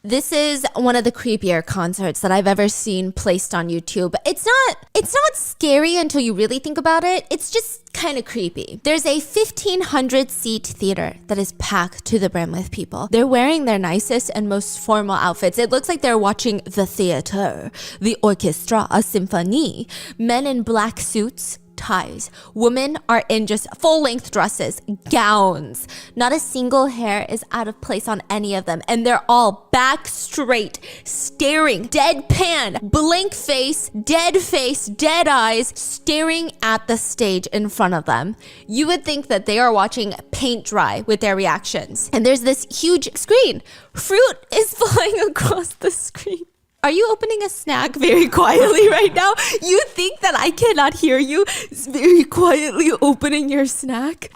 This is one of the creepier concerts that I've ever seen placed on YouTube. It's not scary until you really think about it. It's just kind of creepy. There's a 1,500 seat theater that is packed to the brim with people. They're wearing their nicest and most formal outfits. It looks like they're watching the theater, the orchestra, a symphony. Men in black suits, ties. Women are in just full-length dresses, gowns. Not a single hair is out of place on any of them, and they're all back straight, staring, deadpan, blank face, dead eyes, staring at the stage in front of them. You would think that they are watching paint dry with their reactions. And there's this huge screen. Fruit is flying across the screen. Are you opening a snack very quietly right now? You think that I cannot hear you very quietly opening your snack?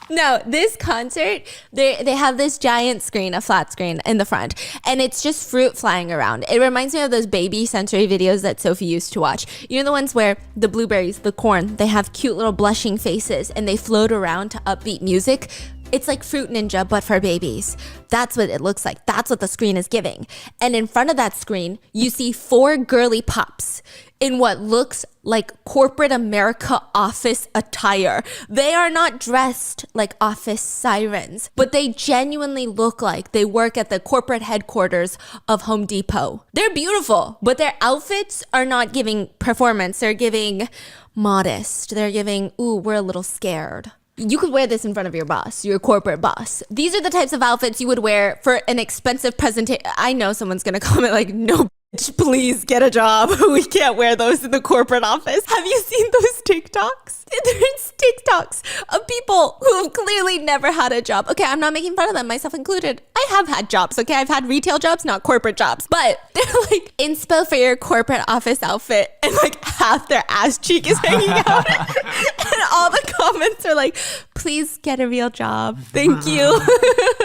No, this concert, they have this giant screen, a flat screen in the front, and it's just fruit flying around. It reminds me of those baby sensory videos that Sophie used to watch. You know, the ones where the blueberries, the corn, they have cute little blushing faces and they float around to upbeat music? It's like Fruit Ninja, but for babies. That's what it looks like. That's what the screen is giving. And in front of that screen, you see 4 girly pops in what looks like corporate America office attire. They are not dressed like office sirens, but they genuinely look like they work at the corporate headquarters of Home Depot. They're beautiful, but their outfits are not giving performance. They're giving modest. They're giving, ooh, we're a little scared. You could wear this in front of your boss, your corporate boss. These are the types of outfits you would wear for an expensive presentation. I know someone's gonna comment like, no, bitch, please get a job. We can't wear those in the corporate office. Have you seen those TikToks? There's TikToks of people who have clearly never had a job. Okay, I'm not making fun of them, myself included. I have had jobs, okay? I've had retail jobs, not corporate jobs. But they're like, inspo for your corporate office outfit, and like half their ass cheek is hanging out. And all the comments are like, please get a real job. Thank you.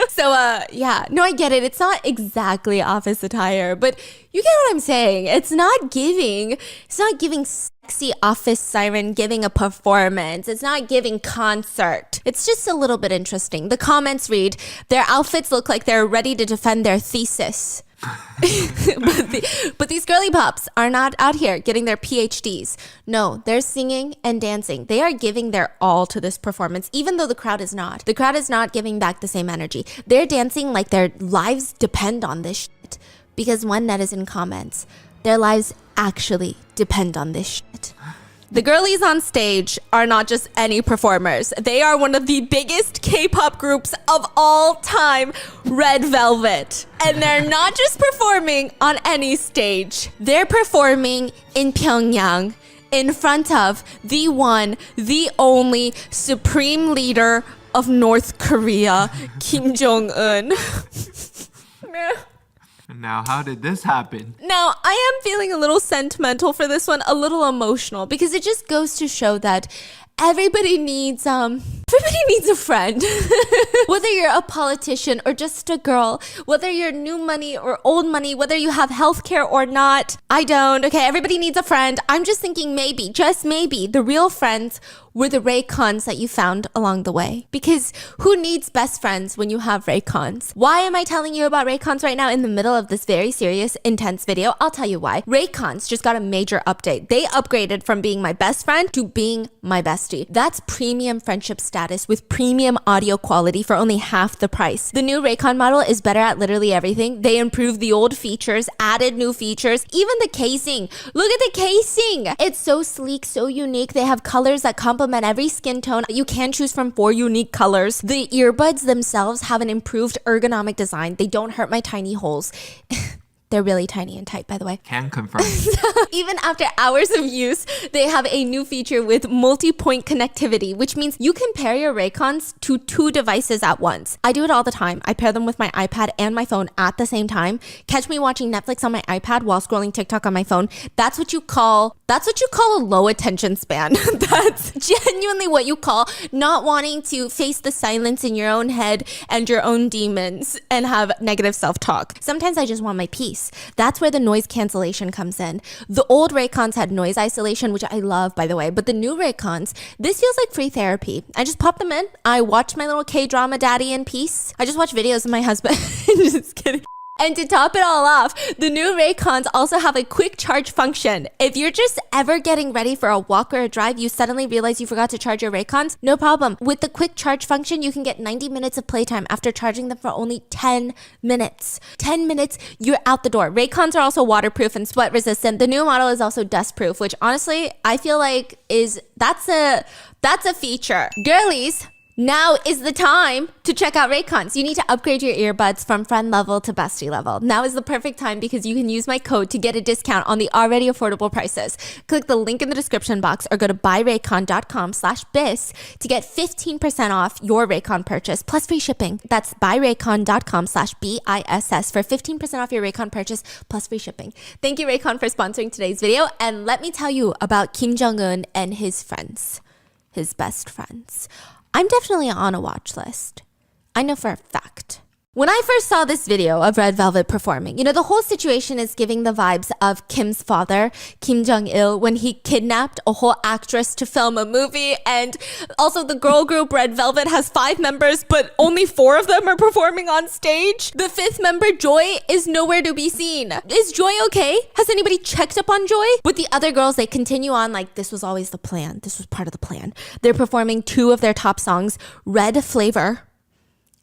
So, yeah. No, I get it. It's not exactly office attire, but you get what I'm saying. It's not giving sexy office siren giving a performance. It's not giving concert. It's just a little bit interesting. The comments read, their outfits look like they're ready to defend their thesis. but these girly pops are not out here getting their PhDs. No, they're singing and dancing. They are giving their all to this performance, even though the crowd is not. The crowd is not giving back the same energy. They're dancing like their lives depend on this shit. Because one netizen comments, their lives actually depend on this shit. The girlies on stage are not just any performers. They are one of the biggest K-pop groups of all time, Red Velvet. And they're not just performing on any stage. They're performing in Pyongyang in front of the one, the only supreme leader of North Korea, Kim Jong-un. Now, how did this happen? Now, I am feeling a little sentimental for this one, a little emotional, because it just goes to show that everybody needs a friend. Whether you're a politician or just a girl, whether you're new money or old money, whether you have healthcare or not, I don't. Okay, everybody needs a friend. I'm just thinking maybe, just maybe, the real friends were the Raycons that you found along the way. Because who needs best friends when you have Raycons? Why am I telling you about Raycons right now in the middle of this very serious, intense video? I'll tell you why. Raycons just got a major update. They upgraded from being my best friend to being my bestie. That's premium friendship status with premium audio quality for only half the price. The new Raycon model is better at literally everything. They improved the old features, added new features, even the casing. Look at the casing. It's so sleek, so unique. They have colors that complement every skin tone. You can choose from 4 unique colors. The earbuds themselves have an improved ergonomic design. They don't hurt my tiny holes. They're really tiny and tight, by the way. Can confirm. Even after hours of use, they have a new feature with multi-point connectivity, which means you can pair your Raycons to 2 devices at once. I do it all the time. I pair them with my iPad and my phone at the same time. Catch me watching Netflix on my iPad while scrolling TikTok on my phone. That's what you call a low attention span. That's genuinely what you call not wanting to face the silence in your own head and your own demons and have negative self-talk. Sometimes I just want my peace. bass. That's where the noise cancellation comes in. The old Raycons had noise isolation, which I love, by the way, but the new Raycons, this feels like free therapy. I just pop them in. I watch my little K-drama daddy in peace. I just watch videos of my husband. Just kidding. And to top it all off, the new Raycons also have a quick charge function. If you're just ever getting ready for a walk or a drive, you suddenly realize you forgot to charge your Raycons, no problem. With the quick charge function, you can get 90 minutes of playtime after charging them for only 10 minutes. 10 minutes, you're out the door. Raycons are also waterproof and sweat resistant. The new model is also dust proof, which honestly, I feel like that's a feature. Girlies, now is the time to check out Raycons. You need to upgrade your earbuds from friend level to bestie level. Now is the perfect time because you can use my code to get a discount on the already affordable prices. Click the link in the description box or go to buyraycon.com/bis to get 15% off your Raycon purchase plus free shipping. That's buyraycon.com/BISS for 15% off your Raycon purchase plus free shipping. Thank you, Raycon, for sponsoring today's video. And let me tell you about Kim Jong-un and his friends, his best friends. I'm definitely on a watch list. I know for a fact. When I first saw this video of Red Velvet performing, the whole situation is giving the vibes of Kim's father, Kim Jong-il, when he kidnapped a whole actress to film a movie. And also the girl group Red Velvet has 5 members, but only 4 of them are performing on stage. The 5th member, Joy, is nowhere to be seen. Is Joy okay? Has anybody checked up on Joy? With the other girls, they continue on like this was always the plan. This was part of the plan. They're performing 2 of their top songs, Red Flavor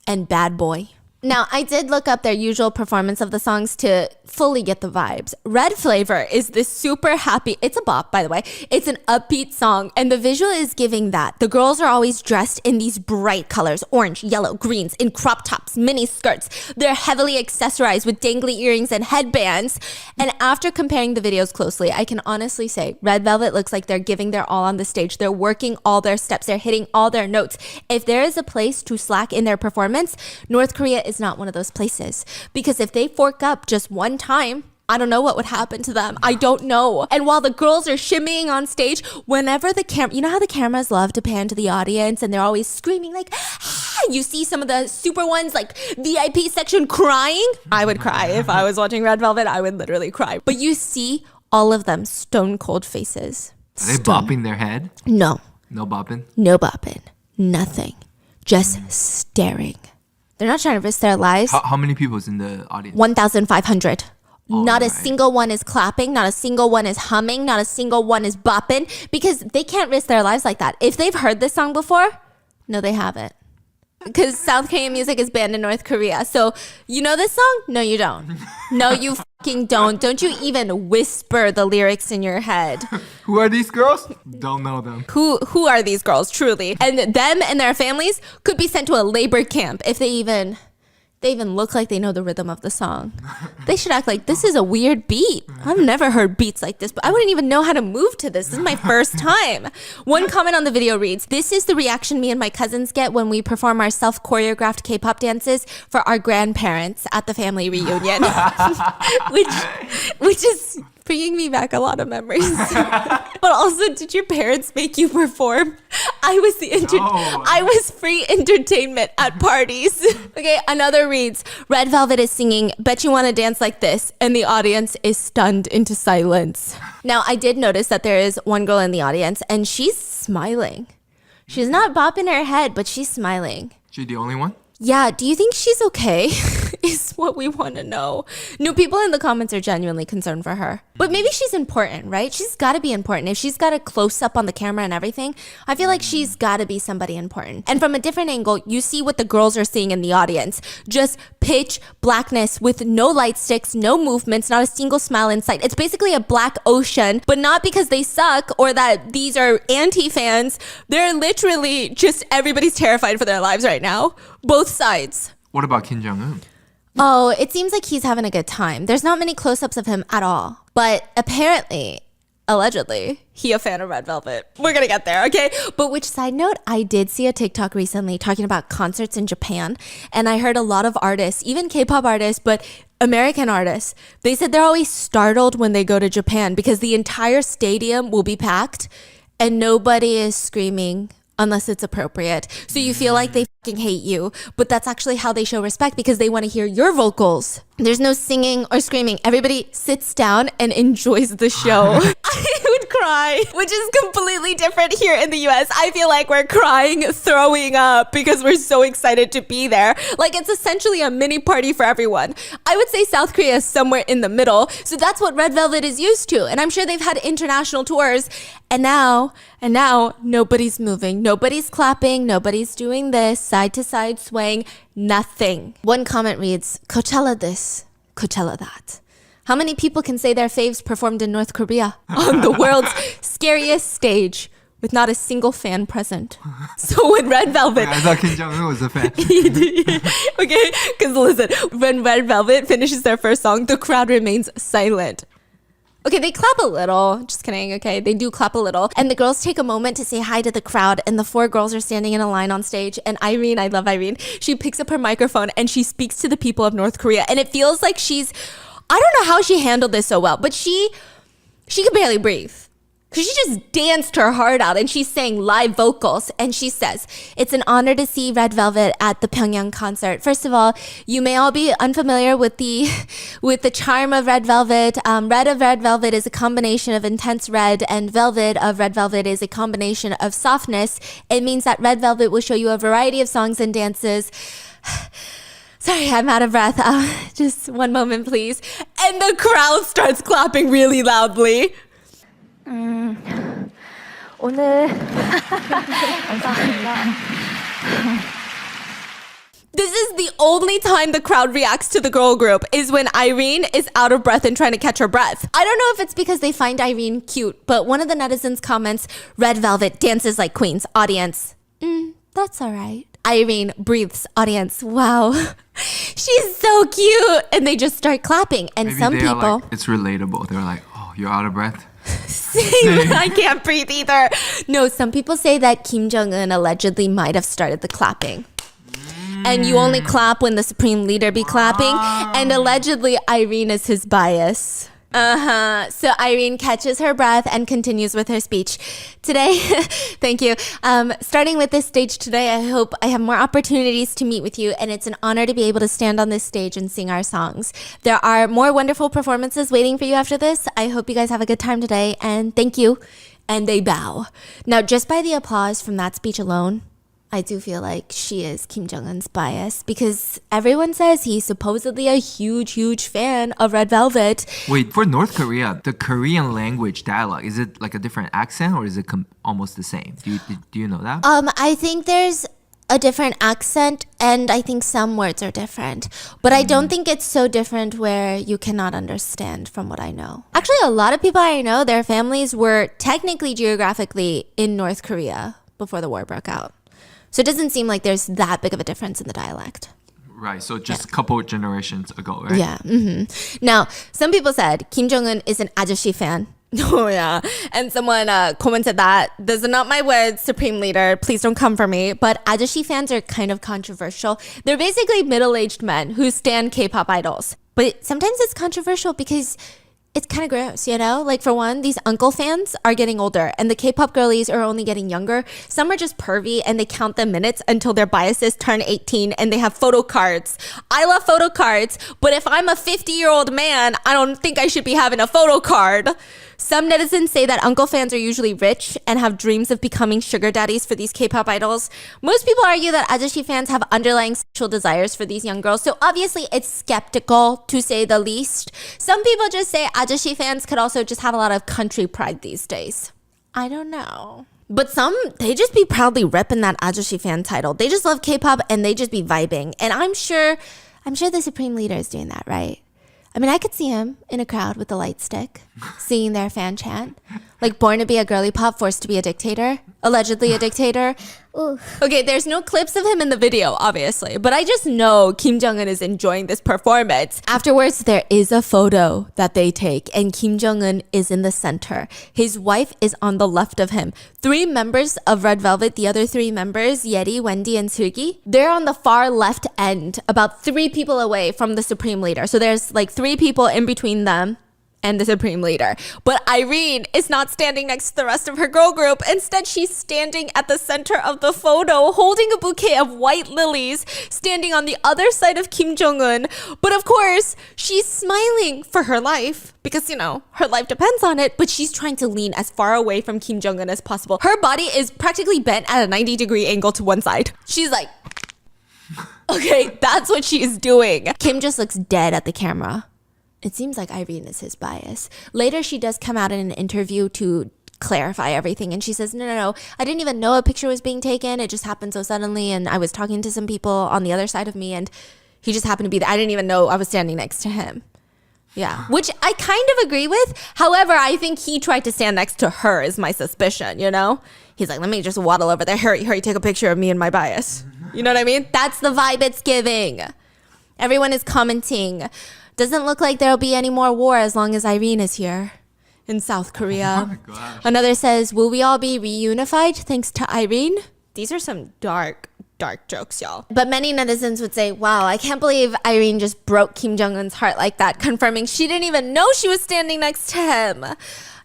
and Bad Boy. Now, I did look up their usual performance of the songs to fully get the vibes. Red Flavor is this super happy, it's a bop, by the way. It's an upbeat song, and the visual is giving that. The girls are always dressed in these bright colors, orange, yellow, greens, in crop tops, mini skirts. They're heavily accessorized with dangly earrings and headbands. And after comparing the videos closely, I can honestly say Red Velvet looks like they're giving their all on the stage. They're working all their steps. They're hitting all their notes. If there is a place to slack in their performance, North Korea is not one of those places, because if they fork up just one time, I don't know what would happen to them. I don't know. And while the girls are shimmying on stage, whenever the camera, you know how the cameras love to pan to the audience and they're always screaming like, ah! You see some of the super ones like VIP section crying. I would cry if I was watching Red Velvet. I would literally cry. But you see all of them stone cold faces. Are they bopping their head? No. No bopping? No bopping. Nothing. Just staring. They're not trying to risk their lives. How many people is in the audience? 1,500. Not a right. single one is clapping. Not a single one is humming. Not a single one is bopping, because they can't risk their lives like that. If they've heard this song before, no, they haven't. Because South Korean music is banned in North Korea. So, you know this song? No, you don't. No, you fucking don't. Don't you even whisper the lyrics in your head. Who are these girls? Don't know them. Who are these girls, truly? And them and their families could be sent to a labor camp if they even look like they know the rhythm of the song. They should act like this is a weird beat. I've never heard beats like this, but I wouldn't even know how to move to this. This is my first time. One comment on the video reads, "This is the reaction me and my cousins get when we perform our self-choreographed K-pop dances for our grandparents at the family reunion." which is bringing me back a lot of memories. But also, did your parents make you perform? I was free entertainment at parties. Okay, another reads, Red Velvet is singing Bet You Wanna Dance Like This, and the audience is stunned into silence. Now, I did notice that there is one girl in the audience, and she's smiling. She's not bopping her head, but she's smiling. She the only one? Yeah, do you think she's okay? Is what we want to know. No, people in the comments are genuinely concerned for her. But maybe she's important, right? She's got to be important. If she's got a close up on the camera and everything, I feel like she's got to be somebody important. And from a different angle, you see what the girls are seeing in the audience. Just pitch blackness with no light sticks, no movements, not a single smile in sight. It's basically a black ocean, but not because they suck or that these are anti-fans. They're literally just, everybody's terrified for their lives right now. Both sides. What about Kim Jong-un? Oh, it seems like he's having a good time. There's not many close-ups of him at all. But apparently, allegedly, he a fan of Red Velvet. We're gonna get there, okay? But which side note, I did see a TikTok recently talking about concerts in Japan. And I heard a lot of artists, even K-pop artists, but American artists, they said they're always startled when they go to Japan because the entire stadium will be packed and nobody is screaming unless it's appropriate. So you feel like they fucking hate you, but that's actually how they show respect because they want to hear your vocals. There's no singing or screaming. Everybody sits down and enjoys the show. I would cry, which is completely different here in the US. I feel like we're crying, throwing up because we're so excited to be there. Like it's essentially a mini party for everyone. I would say South Korea is somewhere in the middle. So that's what Red Velvet is used to. And I'm sure they've had international tours. And now nobody's moving. Nobody's clapping. Nobody's doing this side to side swaying. Nothing. One comment reads, Coachella this, Coachella that. How many people can say their faves performed in North Korea on the world's scariest stage with not a single fan present? So when Red Velvet... I thought Kim Jong-un was a fan. Okay, because listen, when Red Velvet finishes their first song, the crowd remains silent. Okay, they clap a little. Just kidding, okay? They do clap a little. And the girls take a moment to say hi to the crowd. And the 4 girls are standing in a line on stage. And Irene, I love Irene, she picks up her microphone and she speaks to the people of North Korea. And it feels like I don't know how she handled this so well, but she could barely breathe. Because she just danced her heart out and she sang live vocals. And she says, it's an honor to see Red Velvet at the Pyongyang concert. First of all, you may all be unfamiliar with the charm of Red Velvet. Red of Red Velvet is a combination of intense red, and velvet of Red Velvet is a combination of softness. It means that Red Velvet will show you a variety of songs and dances. Sorry, I'm out of breath. Just one moment, please. And the crowd starts clapping really loudly. 오늘 감사합니다. This is the only time the crowd reacts to the girl group is when Irene is out of breath and trying to catch her breath. I don't know if it's because they find Irene cute, but one of the netizens comments, Red Velvet dances like queens. Audience, that's all right. Irene breathes. Audience, wow. She's so cute. And they just start clapping. And Maybe some they people... are like, it's relatable. They're like, oh, you're out of breath? Same. I can't breathe either. No, some people say that Kim Jong-un allegedly might have started the clapping. And you only clap when the supreme leader be clapping. And allegedly, Irene is his bias. So Irene catches her breath and continues with her speech. Today, thank you. Starting with this stage today, I hope I have more opportunities to meet with you, and it's an honor to be able to stand on this stage and sing our songs. There are more wonderful performances waiting for you after this. I hope you guys have a good time today, and thank you. And they bow. Now, just by the applause from that speech alone, I do feel like she is Kim Jong-un's bias because everyone says he's supposedly a huge, huge fan of Red Velvet. Wait, for North Korea, the Korean language dialogue, is it like a different accent or is it almost the same? Do you know that? I think there's a different accent and I think some words are different. But I don't think it's so different where you cannot understand from what I know. Actually, a lot of people I know, their families were technically geographically in North Korea before the war broke out. So it doesn't seem like there's that big of a difference in the dialect. Right, so just a couple generations ago, right? Yeah. Now, some people said Kim Jong-un is an 아저씨 fan. Oh, yeah. And someone commented that, those are not my words, Supreme Leader. Please don't come for me. But 아저씨 fans are kind of controversial. They're basically middle-aged men who stan K-pop idols. But sometimes it's controversial because it's kind of gross, you know? Like, for one, these uncle fans are getting older and the K-pop girlies are only getting younger. Some are just pervy and they count the minutes until their biases turn 18 and they have photo cards. I love photo cards, but if I'm a 50-year-old man, I don't think I should be having a photo card. Some netizens say that uncle fans are usually rich and have dreams of becoming sugar daddies for these K-pop idols. Most people argue that 아저씨 fans have underlying sexual desires for these young girls, so obviously it's skeptical to say the least. Some people just say 아저씨 fans could also just have a lot of country pride these days. I don't know. But some, they just be proudly repping that 아저씨 fan title. They just love K-pop and they just be vibing. And I'm sure the Supreme Leader is doing that, right? I mean, I could see him in a crowd with a light stick, singing their fan chant. Like Born to be a Girly Pop, Forced to be a Dictator. Allegedly a dictator. Ooh. Okay, there's no clips of him in the video, obviously. But I just know Kim Jong-un is enjoying this performance. Afterwards, there is a photo that they take. And Kim Jong-un is in the center. His wife is on the left of him. 3 members of Red Velvet, the other 3 members, Yeri, Wendy, and Sugi, they're on the far left end, about 3 people away from the Supreme Leader. So there's like 3 people in between them and the supreme leader. But Irene is not standing next to the rest of her girl group. Instead, she's standing at the center of the photo, holding a bouquet of white lilies, standing on the other side of Kim Jong-un. But of course, she's smiling for her life because, you know, her life depends on it, but she's trying to lean as far away from Kim Jong-un as possible. Her body is practically bent at a 90-degree angle to one side. She's like, okay, that's what she is doing. Kim just looks dead at the camera. It seems like Irene is his bias. Later, she does come out in an interview to clarify everything. And she says, no, I didn't even know a picture was being taken. It just happened so suddenly. And I was talking to some people on the other side of me and he just happened to be there. I didn't even know I was standing next to him. Yeah, which I kind of agree with. However, I think he tried to stand next to her is my suspicion, you know? He's like, let me just waddle over there. Hurry, take a picture of me and my bias. You know what I mean? That's the vibe it's giving. Everyone is commenting. Doesn't look like there'll be any more war as long as Irene is here in South Korea. Oh my gosh. Another says, will we all be reunified thanks to Irene? These are some dark jokes, y'all. But many netizens would say, wow, I can't believe Irene just broke Kim Jong-un's heart like that, confirming she didn't even know she was standing next to him.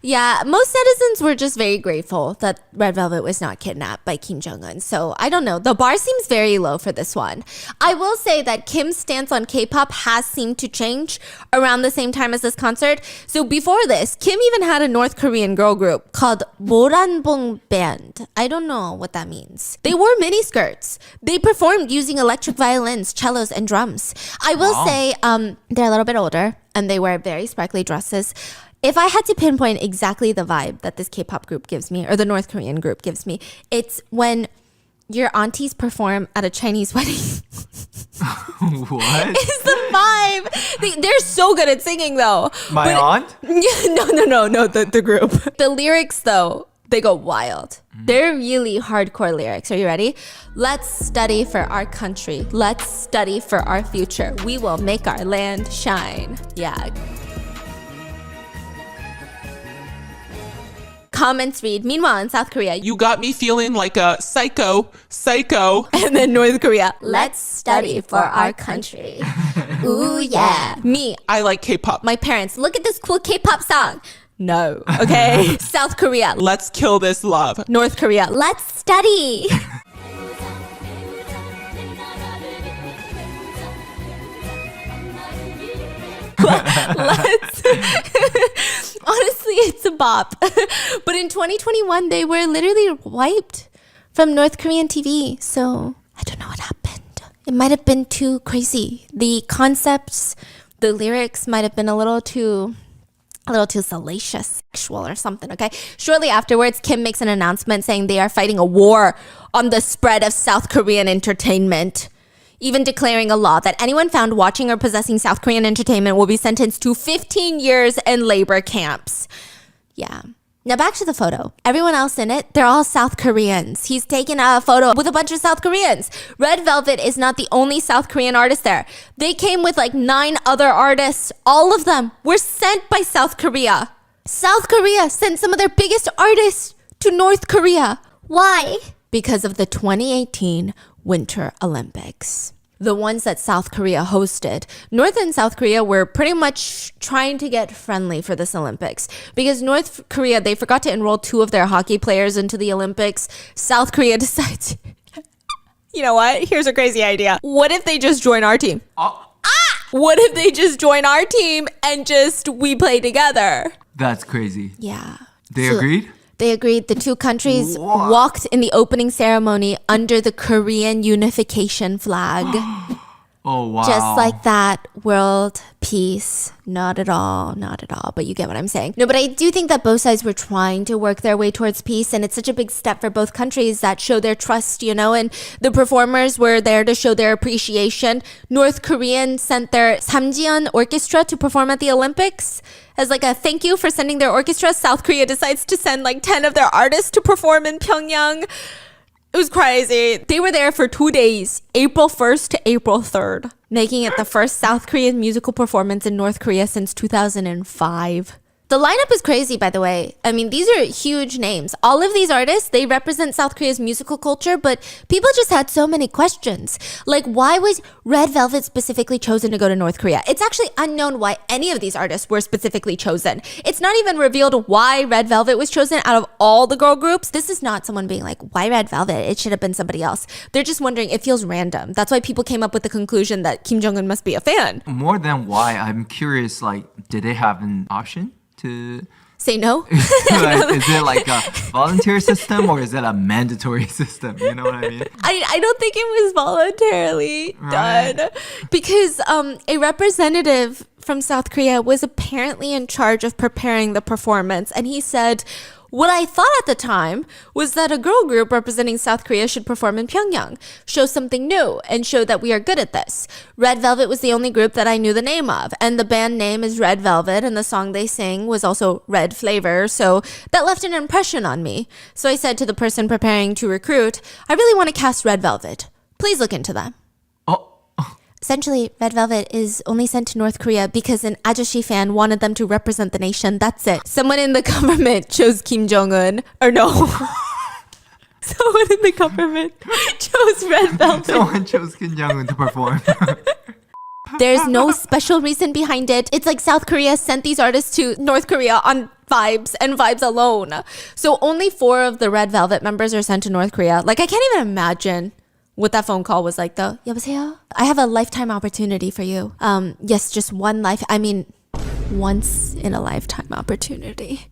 Yeah, most netizens were just very grateful that Red Velvet was not kidnapped by Kim Jong-un. So I don't know. The bar seems very low for this one. I will say that Kim's stance on K-pop has seemed to change around the same time as this concert. So before this, Kim even had a North Korean girl group called Moranbong Band. I don't know what that means. They wore miniskirts. They performed using electric violins, cellos, and drums. I will say they're a little bit older and they wear very sparkly dresses. If I had to pinpoint exactly the vibe that this K-pop group gives me, or the North Korean group gives me, it's when your aunties perform at a Chinese wedding. What? It's the vibe. They're so good at singing, though. My aunt? No, the group. The lyrics, though, they go wild. They're really hardcore lyrics. Are you ready? Let's study for our country. Let's study for our future. We will make our land shine. Yeah. Comments read, meanwhile in South Korea, You got me feeling like a psycho. and then North Korea, let's study for our country. Ooh, yeah. Me, I like K-pop. my parents, look at this cool K-pop song. No, okay? South Korea, Let's kill this love. North Korea, let's study. Let's honestly, it's a bop. But in 2021 they were literally wiped from North Korean TV, so I don't know what happened. It might have been too crazy. The concepts, the lyrics might have been a little too salacious, sexual or something, okay? Shortly afterwards, Kim makes an announcement saying they are fighting a war on the spread of South Korean entertainment, even declaring a law that anyone found watching or possessing South Korean entertainment will be sentenced to 15 years in labor camps. Yeah. Now back to the photo. Everyone else in it, they're all South Koreans. He's taken a photo with a bunch of South Koreans. Red Velvet is not the only South Korean artist there. They came with like 9 other artists. All of them were sent by South Korea. South Korea sent some of their biggest artists to North Korea. Why? Because of the 2018 Winter Olympics. The ones that South Korea hosted. North and South Korea were pretty much trying to get friendly for this Olympics because North Korea, they forgot to enroll 2 of their hockey players into the Olympics. South Korea decides, you know what? Here's a crazy idea. What if they just join our team? What if they just join our team and just we play together? That's crazy. Yeah. They agreed? They agreed. The 2 countries What? walked in the opening ceremony under the Korean unification flag. Oh, wow. Just like that, world peace. Not at all, but you get what I'm saying. No, but I do think that both sides were trying to work their way towards peace, and it's such a big step for both countries that show their trust, you know, and the performers were there to show their appreciation. North Korean sent their Samjian orchestra to perform at the Olympics as like a thank you for sending their orchestra. South Korea decides to send like 10 of their artists to perform in Pyongyang. It was crazy. They were there for 2 days, April 1st to April 3rd, making it the first South Korean musical performance in North Korea since 2005. The lineup is crazy, by the way. I mean, these are huge names. All of these artists, they represent South Korea's musical culture, but people just had so many questions. Like, why was Red Velvet specifically chosen to go to North Korea? It's actually unknown why any of these artists were specifically chosen. It's not even revealed why Red Velvet was chosen out of all the girl groups. This is not someone being like, why Red Velvet? It should have been somebody else. They're just wondering, it feels random. That's why people came up with the conclusion that Kim Jong-un must be a fan. More than why, I'm curious, like, did they have an option to say no? like, is it like a volunteer system or is it a mandatory system? You know what I mean? I don't think it was voluntarily done because a representative from South Korea was apparently in charge of preparing the performance, and he said, what I thought at the time was that a girl group representing South Korea should perform in Pyongyang, show something new, and show that we are good at this. Red Velvet was the only group that I knew the name of, and the band name is Red Velvet, and the song they sing was also Red Flavor, so that left an impression on me. So I said to the person preparing to recruit, I really want to cast Red Velvet. Please look into that. Essentially, Red Velvet is only sent to North Korea because an ajashi fan wanted them to represent the nation. That's it. Someone in the government chose Kim Jong-un. Or no. Someone in the government chose Red Velvet. Someone chose Kim Jong-un to perform. There's no special reason behind it. It's like South Korea sent these artists to North Korea on vibes and vibes alone. So only 4 of the Red Velvet members are sent to North Korea. Like, I can't even imagine what that phone call was like though. 여보세요? I have a lifetime opportunity for you. Yes, just once in a lifetime opportunity.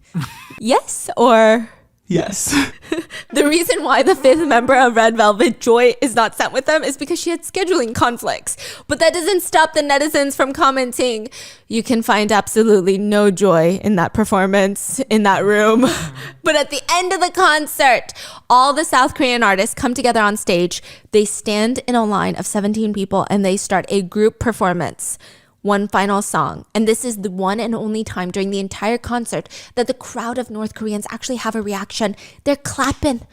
Yes or... Yes. The reason why the 5th member of Red Velvet, Joy, is not sent with them is because she had scheduling conflicts. But that doesn't stop the netizens from commenting, you can find absolutely no joy in that performance, in that room. But at the end of the concert, all the South Korean artists come together on stage. They stand in a line of 17 people and they start a group performance. One final song. And this is the one and only time during the entire concert that the crowd of North Koreans actually have a reaction. They're clapping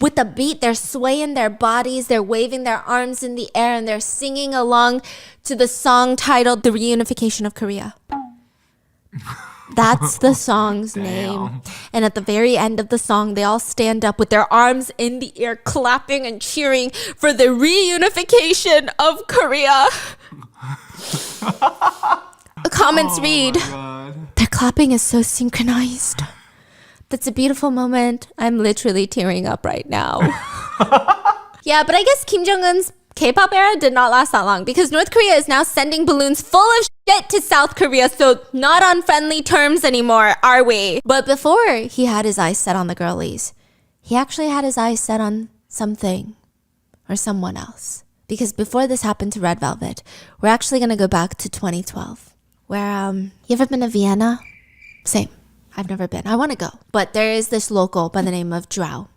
with the beat. They're swaying their bodies. They're waving their arms in the air and they're singing along to the song titled The Reunification of Korea. That's the song's name. And at the very end of the song, they all stand up with their arms in the air, clapping and cheering for the reunification of Korea. Comments read, their clapping is so synchronized. That's a beautiful moment. I'm literally tearing up right now. Yeah, but I guess Kim Jong-un's K-pop era did not last that long because North Korea is now sending balloons full of shit to South Korea, so not on friendly terms anymore, are we? But before he had his eyes set on the girlies, he actually had his eyes set on something or someone else. Because before this happened to Red Velvet, we're actually going to go back to 2012. Where, you ever been to Vienna? Same. I've never been. I want to go. But there is this local by the name of Drow.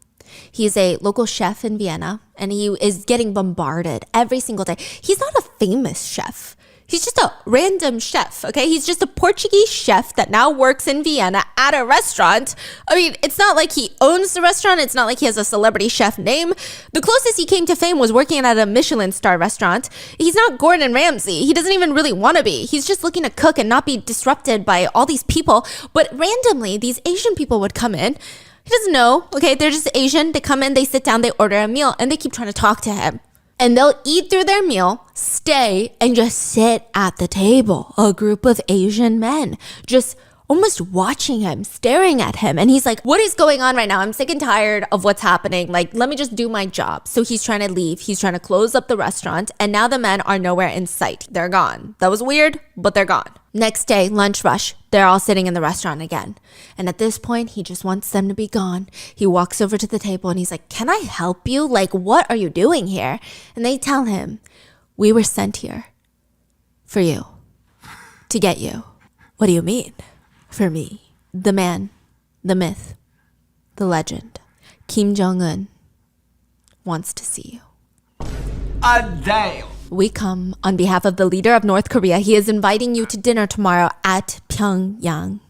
He's a local chef in Vienna, and he is getting bombarded every single day. He's not a famous chef. He's just a random chef, okay? He's just a Portuguese chef that now works in Vienna at a restaurant. I mean, it's not like he owns the restaurant. It's not like he has a celebrity chef name. The closest he came to fame was working at a Michelin star restaurant. He's not Gordon Ramsay. He doesn't even really want to be. He's just looking to cook and not be disrupted by all these people. But randomly, these Asian people would come in. He doesn't know, okay? They're just Asian. They come in, they sit down, they order a meal, and they keep trying to talk to him. And they'll eat through their meal, stay, and just sit at the table. A group of Asian men just almost watching him, staring at him. And he's like, what is going on right now? I'm sick and tired of what's happening. Like, let me just do my job. So he's trying to leave. He's trying to close up the restaurant. And now the men are nowhere in sight. They're gone. That was weird, but they're gone. Next day, lunch rush. They're all sitting in the restaurant again. And at this point, he just wants them to be gone. He walks over to the table and he's like, can I help you? Like, what are you doing here? And they tell him, we were sent here for you, to get you. What do you mean? For me, the man, the myth, the legend, Kim Jong-un wants to see you. Damn. We come on behalf of the leader of North Korea. He is inviting you to dinner tomorrow at Pyongyang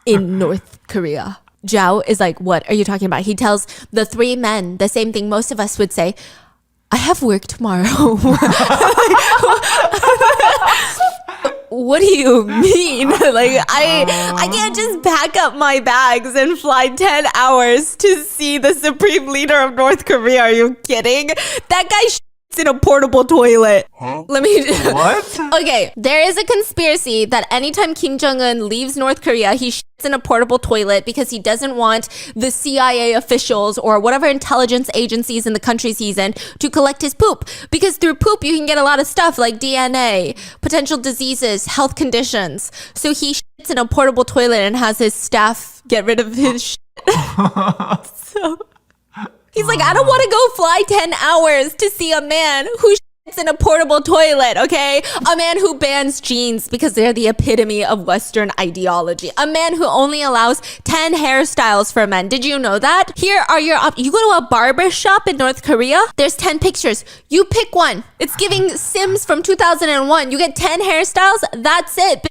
in North Korea. Zhao is like, what are you talking about? He tells the 3 men the same thing most of us would say. I have work tomorrow. what do you mean? Like, I can't just pack up my bags and fly 10 hours to see the supreme leader of North Korea. Are you kidding? That guy shits in a portable toilet. Let me... What? Okay, there is a conspiracy that anytime Kim Jong-un leaves North Korea, he shits in a portable toilet because he doesn't want the CIA officials or whatever intelligence agencies in the countries he's in to collect his poop. Because through poop, you can get a lot of stuff like DNA, potential diseases, health conditions. So he shits in a portable toilet and has his staff get rid of his shit. So he's like, I don't want to go fly 10 hours to see a man who shits in a portable toilet, okay? A man who bans jeans because they're the epitome of Western ideology. A man who only allows 10 hairstyles for men. Did you know that? Here are your you go to a barber shop in North Korea, there's 10 pictures. You pick one. It's giving Sims from 2001. You get 10 hairstyles, that's it.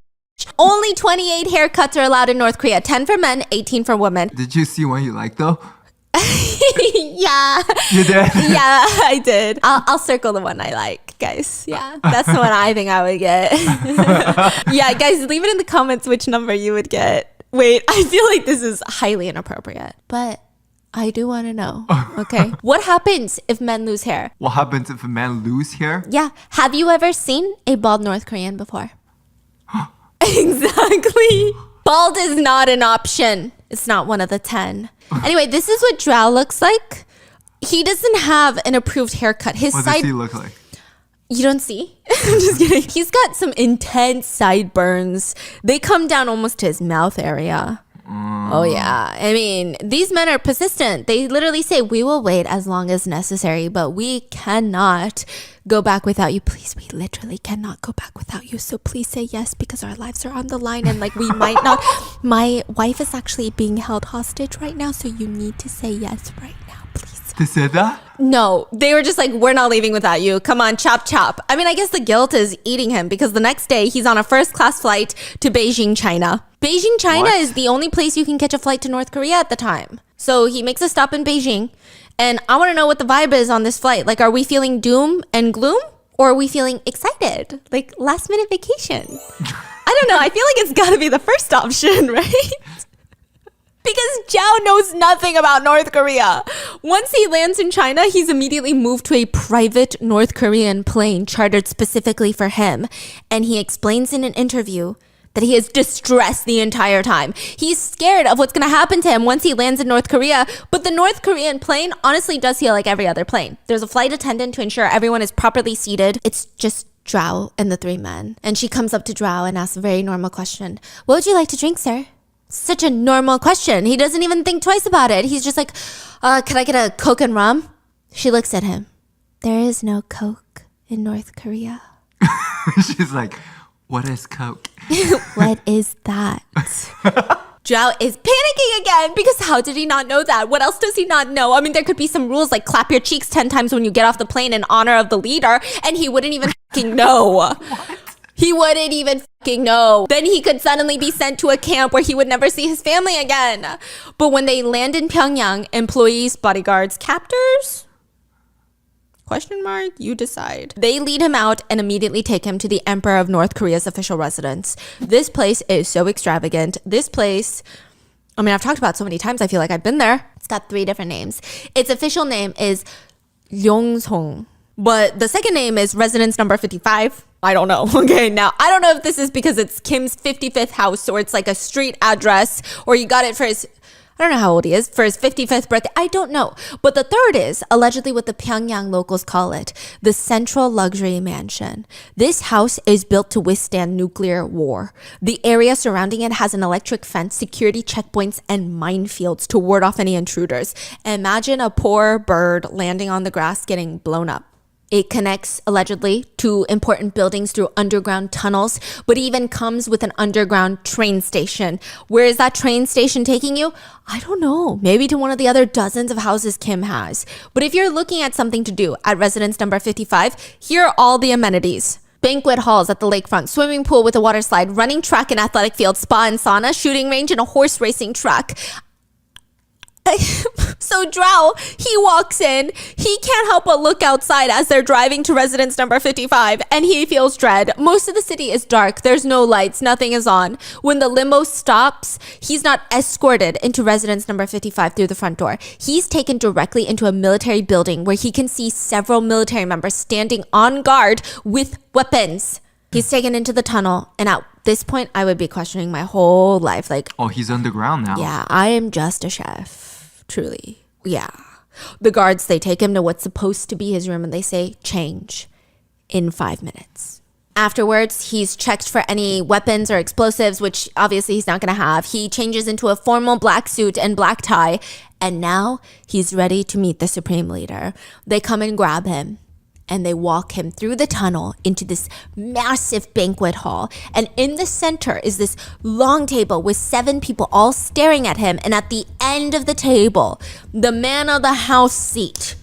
Only 28 haircuts are allowed in North Korea. 10 for men, 18 for women. Did you see one you liked though? Yeah. You did? Yeah, I did. I'll circle the one I like, guys. Yeah, that's the one I think I would get. Yeah, guys, leave it in the comments which number you would get. Wait, I feel like this is highly inappropriate, but I do want to know. Okay. What happens if men lose hair? What happens if a man lose hair? Yeah. Have you ever seen a bald North Korean before? Exactly. Bald is not an option. It's not one of the 10. Anyway, this is what Drow looks like. He doesn't have an approved haircut. His What side... does he look like? You don't see? I'm just kidding. He's got some intense sideburns. They come down almost to his mouth area. Oh, yeah. I mean, these men are persistent. They literally say, we will wait as long as necessary, but we cannot go back without you. Please, we literally cannot go back without you. So please say yes because our lives are on the line and like we might not. My wife is actually being held hostage right now. So you need to say yes right now, please. They said that? No, they were just like, we're not leaving without you. Come on, chop, chop. I mean, I guess the guilt is eating him because the next day he's on a first class flight to Beijing, China. Beijing, China What? is the only place you can catch a flight to North Korea at the time. So he makes a stop in Beijing. And I want to know what the vibe is on this flight. Like, are we feeling doom and gloom? Or are we feeling excited? Like last minute vacation? I don't know. I feel like it's got to be the first option, right? Because Zhao knows nothing about North Korea. Once he lands in China, he's immediately moved to a private North Korean plane chartered specifically for him. And he explains in an interview that he is distressed the entire time. He's scared of what's going to happen to him once he lands in North Korea. But the North Korean plane honestly does feel like every other plane. There's a flight attendant to ensure everyone is properly seated. It's just Zhao and the 3 men. And she comes up to Zhao and asks a very normal question. What would you like to drink, sir? Such a normal question. He doesn't even think twice about it. He's just like, can I get a Coke and rum? She looks at him. There is no Coke in North Korea. She's like, what is Coke? What is that? Zhao is panicking again because how did he not know that? What else does he not know? I mean, there could be some rules like clap your cheeks 10 times when you get off the plane in honor of the leader, and he wouldn't even fucking know. What? He wouldn't even fucking know. Then he could suddenly be sent to a camp where he would never see his family again. But when they land in Pyongyang, employees, bodyguards, captors? Question mark? You decide. They lead him out and immediately take him to the Emperor of North Korea's official residence. This place is so extravagant. This place, I mean, I've talked about it so many times, I feel like I've been there. It's got 3 different names. Its official name is Ryongseong. But the second name is residence number 55. I don't know. Okay, now I don't know if this is because it's Kim's 55th house or it's like a street address or he got it for his, I don't know how old he is, for his 55th birthday. I don't know. But the third is allegedly what the Pyongyang locals call it, the Central Luxury Mansion. This house is built to withstand nuclear war. The area surrounding it has an electric fence, security checkpoints, and minefields to ward off any intruders. Imagine a poor bird landing on the grass getting blown up. It connects, allegedly, to important buildings through underground tunnels, but even comes with an underground train station. Where is that train station taking you? I don't know. Maybe to one of the other dozens of houses Kim has. But if you're looking at something to do at residence number 55, here are all the amenities. Banquet halls at the lakefront, swimming pool with a water slide, running track and athletic field, spa and sauna, shooting range, and a horse racing track. So Drow, he walks in. He can't help but look outside as they're driving to residence number 55, and he feels dread. Most of the city is dark. There's no lights. Nothing is on. When the limo stops, he's not escorted into residence number 55 through the front door. He's taken directly into a military building where he can see several military members standing on guard with weapons. He's taken into the tunnel, and at this point, I would be questioning my whole life. Like, Oh, he's underground now. yeah, I am just a chef. Truly. Yeah. The guards, they take him to what's supposed to be his room and they say, change in 5 minutes. Afterwards, he's checked for any weapons or explosives, which obviously he's not going to have. He changes into a formal black suit and black tie, and now he's ready to meet the supreme leader. They come and grab him, and they walk him through the tunnel into this massive banquet hall. And in the center is this long table with 7 people all staring at him. And at the end of the table, the man of the house seat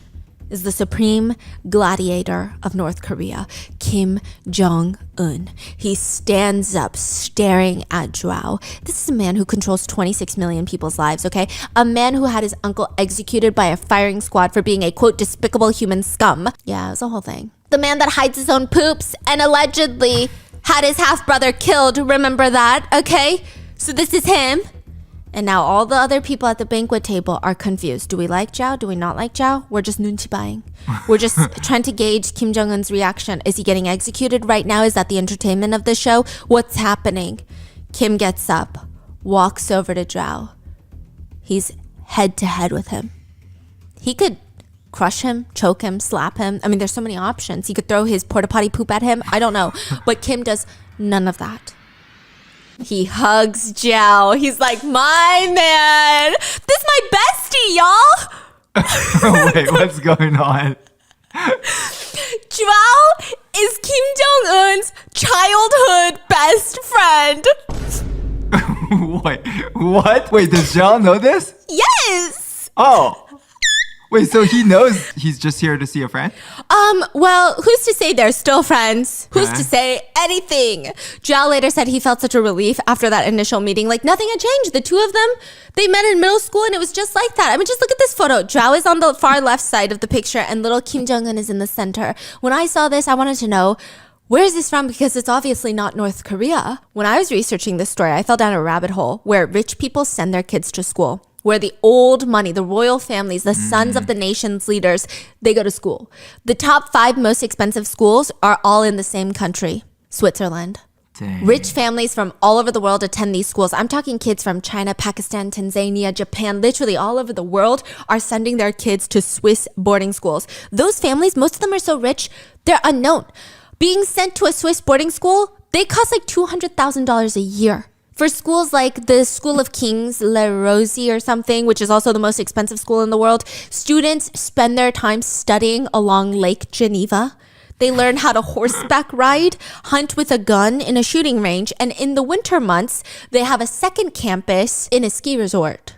is the supreme gladiator of North Korea, Kim Jong-un. He stands up staring at Drow. This is a man who controls 26 million people's lives, okay? A man who had his uncle executed by a firing squad for being a, quote, despicable human scum. Yeah, it was a whole thing. The man that hides his own poops and allegedly had his half-brother killed. Remember that, okay? So this is him. And now all the other people at the banquet table are confused. Do we like Zhao? Do we not like Zhao? We're just nunchi buying. We're just trying to gauge Kim Jong-un's reaction. Is he getting executed right now? Is that the entertainment of the show? What's happening? Kim gets up, walks over to Zhao. He's head to head with him. He could crush him, choke him, slap him. I mean, there's so many options. He could throw his porta potty poop at him. I don't know. But Kim does none of that. He hugs Zhao. He's like, my man. This my bestie, y'all. Wait, what's going on? Zhao is Kim Jong-un's childhood best friend. Wait, what? Wait, does Jong know this? Yes. Oh. Wait, so he knows he's just here to see a friend? Well, who's to say they're still friends? Who's Okay. to say anything? Zhao later said he felt such a relief after that initial meeting. Like nothing had changed. The two of them, they met in middle school and it was just like that. I mean, just look at this photo. Zhao is on the far left side of the picture and little Kim Jong-un is in the center. When I saw this, I wanted to know, where is this from? Because it's obviously not North Korea. When I was researching this story, I fell down a rabbit hole where rich people send their kids to school, where the old money, the royal families, the sons of the nation's leaders, they go to school. The top 5 most expensive schools are all in the same country, Switzerland. Dang. Rich families from all over the world attend these schools. I'm talking kids from China, Pakistan, Tanzania, Japan, literally all over the world are sending their kids to Swiss boarding schools. Those families, most of them are so rich, they're unknown. Being sent to a Swiss boarding school, they cost like $200,000 a year. For schools like the School of Kings, Le Rosey or something, which is also the most expensive school in the world, students spend their time studying along Lake Geneva. They learn how to horseback ride, hunt with a gun in a shooting range, and in the winter months, they have a second campus in a ski resort.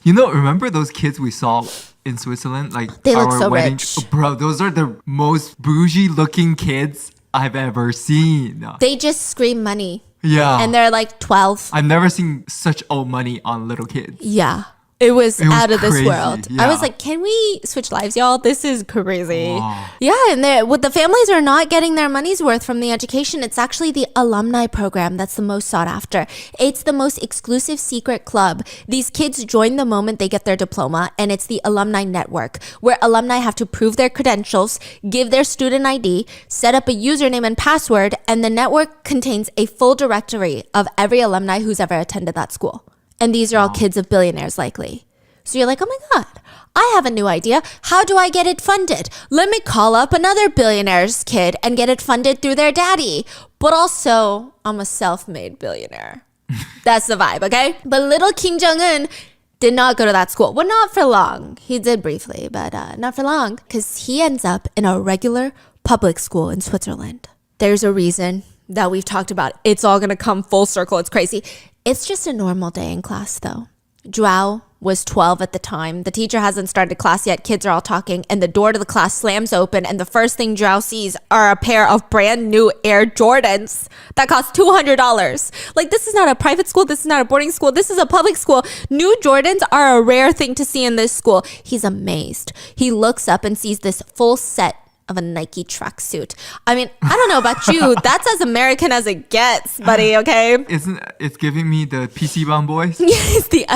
You know, remember those kids we saw in Switzerland? Like They look our so wedding. rich. Oh, bro, those are the most bougie looking kids I've ever seen. They just scream money, Yeah. and they're like 12. I've never seen such old money on little kids. Yeah. It was out of this crazy, world. yeah. I was like, can we switch lives, y'all? This is crazy. Wow. Yeah, and what the families are not getting their money's worth from the education. It's actually the alumni program that's the most sought after. It's the most exclusive secret club. These kids join the moment they get their diploma, and it's the alumni network, where alumni have to prove their credentials, give their student ID, set up a username and password, and the network contains a full directory of every alumni who's ever attended that school. And these are all kids of billionaires, likely. So you're like, oh my God, I have a new idea. How do I get it funded? Let me call up another billionaire's kid and get it funded through their daddy. But also, I'm a self-made billionaire. That's the vibe, okay? But little Kim Jong-un did not go to that school. Well, not for long. He did briefly, but not for long. Because he ends up in a regular public school in Switzerland. There's a reason that we've talked about. It's all going to come full circle. It's crazy. It's just a normal day in class, though. Joao was 12 at the time. The teacher hasn't started class yet. Kids are all talking, and the door to the class slams open, and the first thing Joao sees are a pair of brand new Air Jordans that cost $200. Like, this is not a private school. This is not a boarding school. This is a public school. New Jordans are a rare thing to see in this school. He's amazed. He looks up and sees this full set of a Nike tracksuit. I mean, I don't know about you. That's as American as it gets, buddy, okay? It's giving me the PC Bun boys? Yes, the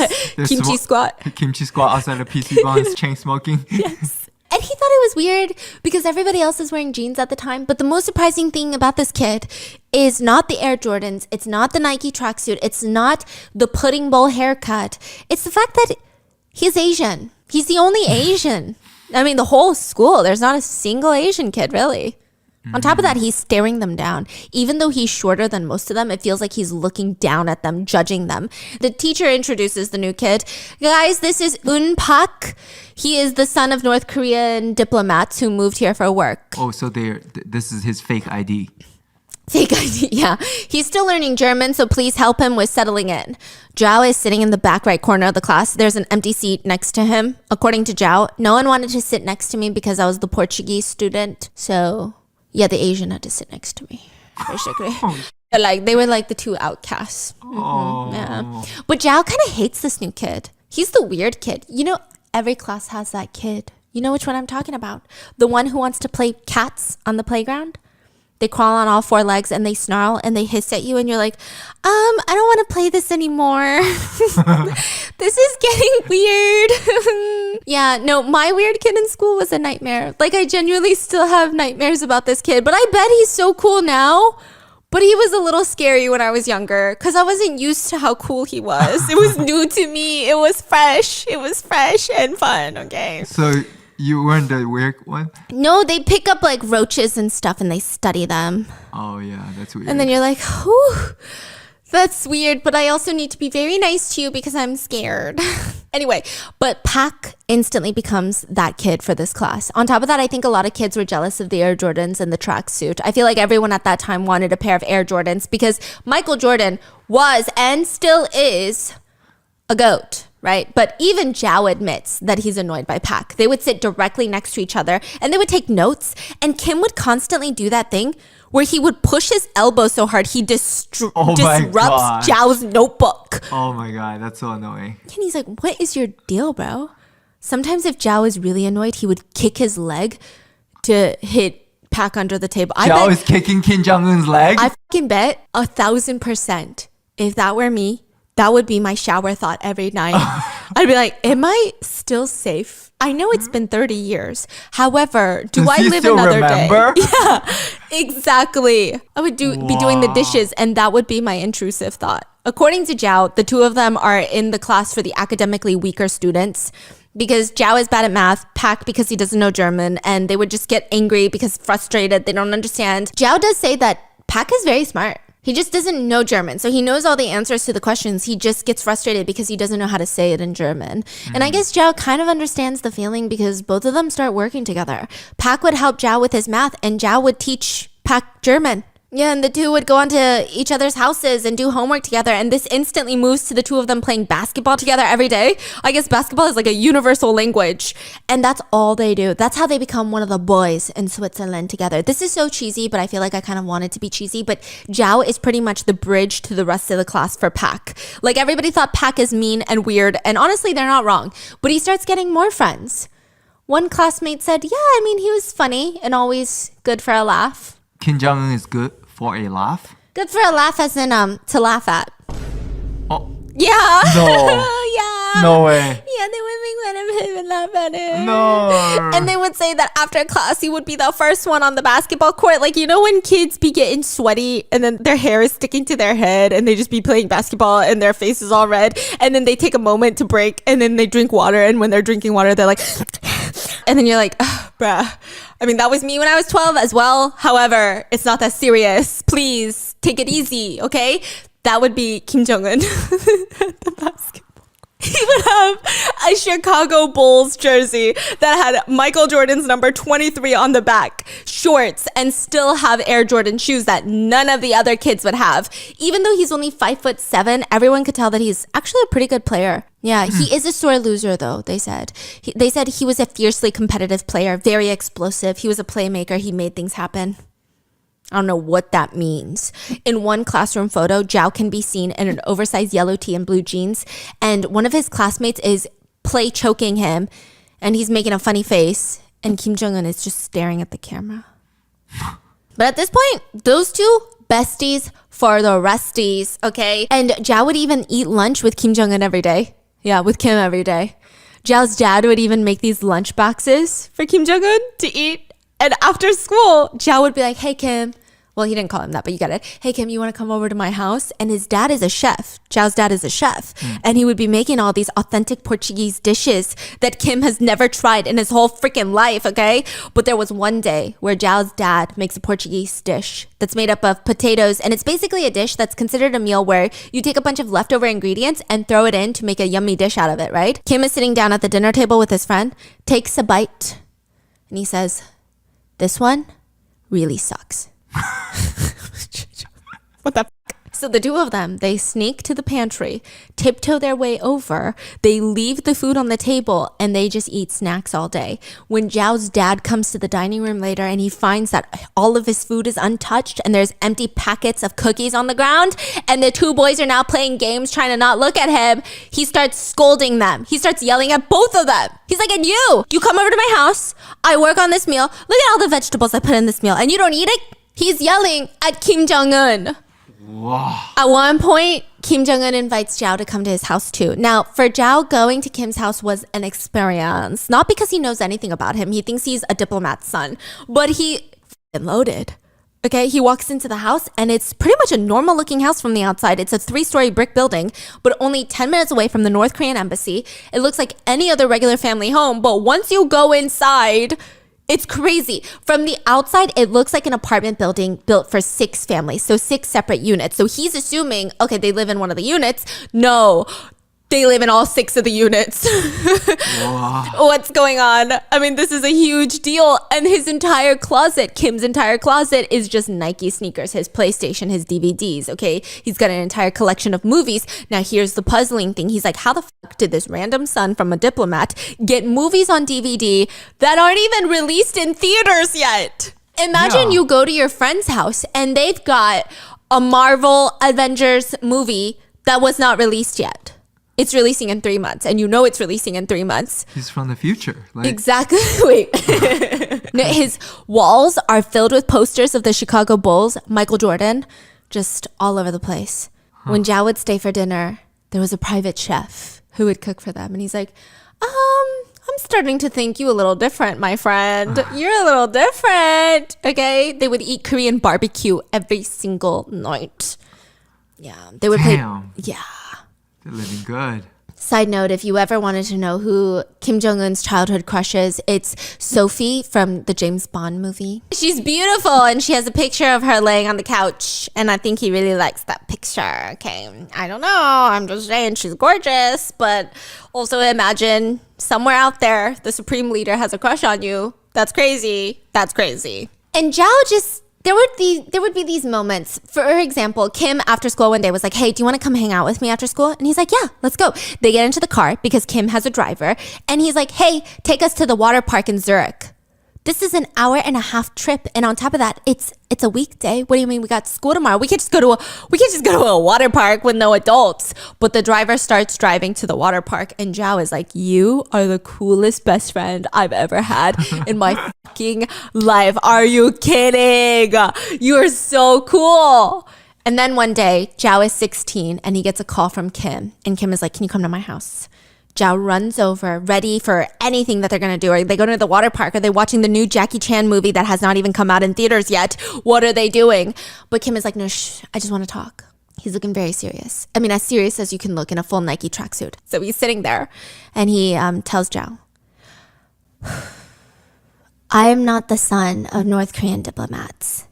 kimchi squat. The kimchi squat outside the PC Buns, chain smoking. Yes. And he thought it was weird because everybody else is wearing jeans at the time. But the most surprising thing about this kid is not the Air Jordans. It's not the Nike tracksuit. It's not the pudding bowl haircut. It's the fact that he's Asian. He's the only Asian. I mean, the whole school, there's not a single Asian kid, really. On top of that, he's staring them down. Even though he's shorter than most of them, it feels like he's looking down at them, judging them. The teacher introduces the new kid. Guys, this is Eun Pak. He is the son of North Korean diplomats who moved here for work. Oh, so this is his fake ID. Fake ID, yeah. He's still learning German, so please help him with settling in. Zhao is sitting in the back right corner of the class. There's an empty seat next to him. According to Zhao, no one wanted to sit next to me because I was the Portuguese student. So, yeah, the Asian had to sit next to me, basically. They were like the two outcasts. Yeah. But Zhao kind of hates this new kid. He's the weird kid. You know, every class has that kid. You know which one I'm talking about? The one who wants to play cats on the playground? They crawl on all four legs and they snarl and they hiss at you and you're like, I don't want to play this anymore. This is getting weird. Yeah, no, my weird kid in school was a nightmare. Like, I genuinely still have nightmares about this kid, but I bet he's so cool now. But he was a little scary when I was younger because I wasn't used to how cool he was. It was new to me. It was fresh. It was fresh and fun, okay? So you weren't the weird one? No, they pick up like roaches and stuff and they study them. Oh, yeah, that's weird. And then you're like, whew, that's weird, but I also need to be very nice to you because I'm scared. Anyway, but Pak instantly becomes that kid for this class. On top of that, I think a lot of kids were jealous of the Air Jordans and the tracksuit. I feel like everyone at that time wanted a pair of Air Jordans because Michael Jordan was and still is a GOAT. Right? But even Zhao admits that he's annoyed by Pak. They would sit directly next to each other and they would take notes. And Kim would constantly do that thing where he would push his elbow so hard he disrupts Zhao's notebook. Oh my God, that's so annoying. And he's like, what is your deal, bro? Sometimes if Zhao is really annoyed, he would kick his leg to hit Pak under the table. Zhao is kicking Kim Jong-un's leg? I fucking bet 1,000% if that were me, that would be my shower thought every night. I'd be like, am I still safe? I know it's been 30 years. However, do I live another day? Yeah, exactly. I would be doing the dishes and that would be my intrusive thought. According to Zhao, the two of them are in the class for the academically weaker students because Zhao is bad at math, Pak because he doesn't know German, and they would just get angry because frustrated, they don't understand. Zhao does say that Pak is very smart. He just doesn't know German. So he knows all the answers to the questions. He just gets frustrated because he doesn't know how to say it in German. And I guess Zhao kind of understands the feeling because both of them start working together. Pak would help Zhao with his math and Zhao would teach Pak German. Yeah, and the two would go onto each other's houses and do homework together. And this instantly moves to the two of them playing basketball together every day. I guess basketball is like a universal language. And that's all they do. That's how they become one of the boys in Switzerland together. This is so cheesy, but I feel like I kind of want it to be cheesy. But Zhao is pretty much the bridge to the rest of the class for Pak. Like, everybody thought Pak is mean and weird. And honestly, they're not wrong. But he starts getting more friends. One classmate said, yeah, I mean, he was funny and always good for a laugh. Kim Jong-un is good for a laugh? Good for a laugh as in to laugh at. Oh. Yeah. No. Yeah. No way. Yeah, they would make fun of him and laugh at him. No. And they would say that after class, he would be the first one on the basketball court. Like, you know when kids be getting sweaty and then their hair is sticking to their head and they just be playing basketball and their face is all red and then they take a moment to break and then they drink water and when they're drinking water, they're like... And then you're like, oh, bruh. I mean, that was me when I was 12 as well. However, it's not that serious. Please take it easy, okay? That would be Kim Jong-un at the basketball. He would have a Chicago Bulls jersey that had Michael Jordan's number 23 on the back, shorts, and still have Air Jordan shoes that none of the other kids would have. Even though he's only 5'7", everyone could tell that he's actually a pretty good player. Yeah, he is a sore loser though, they said. They said he was a fiercely competitive player, very explosive. He was a playmaker. He made things happen. I don't know what that means. In one classroom photo, Zhao can be seen in an oversized yellow tee and blue jeans. And one of his classmates is play choking him. And he's making a funny face. And Kim Jong-un is just staring at the camera. But at this point, those two besties for the resties, okay? And Zhao would even eat lunch with Kim Jong-un every day. Yeah, with Kim every day. Zhao's dad would even make these lunch boxes for Kim Jong-un to eat. And after school, Zhao would be like, hey, Kim. Well, he didn't call him that, but you get it. Hey, Kim, you want to come over to my house? And his dad is a chef. Zhao's dad is a chef. And he would be making all these authentic Portuguese dishes that Kim has never tried in his whole freaking life, okay? But there was one day where Zhao's dad makes a Portuguese dish that's made up of potatoes. And it's basically a dish that's considered a meal where you take a bunch of leftover ingredients and throw it in to make a yummy dish out of it, right? Kim is sitting down at the dinner table with his friend, takes a bite, and he says, this one really sucks. What the f? So the two of them, they sneak to the pantry, tiptoe their way over, they leave the food on the table, and they just eat snacks all day. When Zhao's dad comes to the dining room later and he finds that all of his food is untouched and there's empty packets of cookies on the ground, and the two boys are now playing games trying to not look at him, he starts scolding them. He starts yelling at both of them. He's like, and you come over to my house, I work on this meal, look at all the vegetables I put in this meal, and you don't eat it? He's yelling at Kim Jong-un. Wow. At one point, Kim Jong-un invites Zhao to come to his house too. Now, for Zhao, going to Kim's house was an experience. Not because he knows anything about him. He thinks he's a diplomat's son. But he f***ing loaded. Okay, he walks into the house and it's pretty much a normal looking house from the outside. It's a 3-story brick building, but only 10 minutes away from the North Korean embassy. It looks like any other regular family home, but once you go inside, it's crazy. From the outside, it looks like an apartment building built for 6 families. So 6 separate units. So he's assuming, okay, they live in one of the units. No, they live in all 6 of the units. What's going on? I mean, this is a huge deal. And his entire closet, Kim's entire closet, is just Nike sneakers, his PlayStation, his DVDs, okay? He's got an entire collection of movies. Now, here's the puzzling thing. He's like, how the fuck did this random son from a diplomat get movies on DVD that aren't even released in theaters yet? Imagine you go to your friend's house and they've got a Marvel Avengers movie that was not released yet. It's releasing in 3 months, and you know it's releasing in 3 months. He's from the future. Like, exactly. Wait. No, his walls are filled with posters of the Chicago Bulls, Michael Jordan, just all over the place. When Zhao would stay for dinner, there was a private chef who would cook for them. And he's like, I'm starting to think you a little different, my friend. You're a little different. Okay? They would eat Korean barbecue every single night. Yeah. They would damn. play. Yeah. They're living good. Side note, if you ever wanted to know who Kim Jong-un's childhood crush is, it's Sophie from the James Bond movie. She's beautiful and she has a picture of her laying on the couch. And I think he really likes that picture. Okay, I don't know. I'm just saying she's gorgeous. But also imagine somewhere out there, the supreme leader has a crush on you. That's crazy. That's crazy. And Zhao just... There would be these moments. For example, Kim after school one day was like, hey, do you want to come hang out with me after school? And he's like, yeah, let's go. They get into the car because Kim has a driver. And he's like, hey, take us to the water park in Zurich. This is an 1.5-hour trip. And on top of that, it's a weekday. What do you mean we got school tomorrow? We can't just go to a water park with no adults. But the driver starts driving to the water park and Zhao is like, you are the coolest best friend I've ever had in my fucking life. Are you kidding? You are so cool. And then one day, Zhao is 16 and he gets a call from Kim. And Kim is like, can you come to my house? Zhao runs over, ready for anything that they're going to do. Are they going to the water park? Are they watching the new Jackie Chan movie that has not even come out in theaters yet? What are they doing? But Kim is like, no, shh, I just want to talk. He's looking very serious. I mean, as serious as you can look in a full Nike tracksuit. So he's sitting there and he tells Zhao, I am not the son of North Korean diplomats.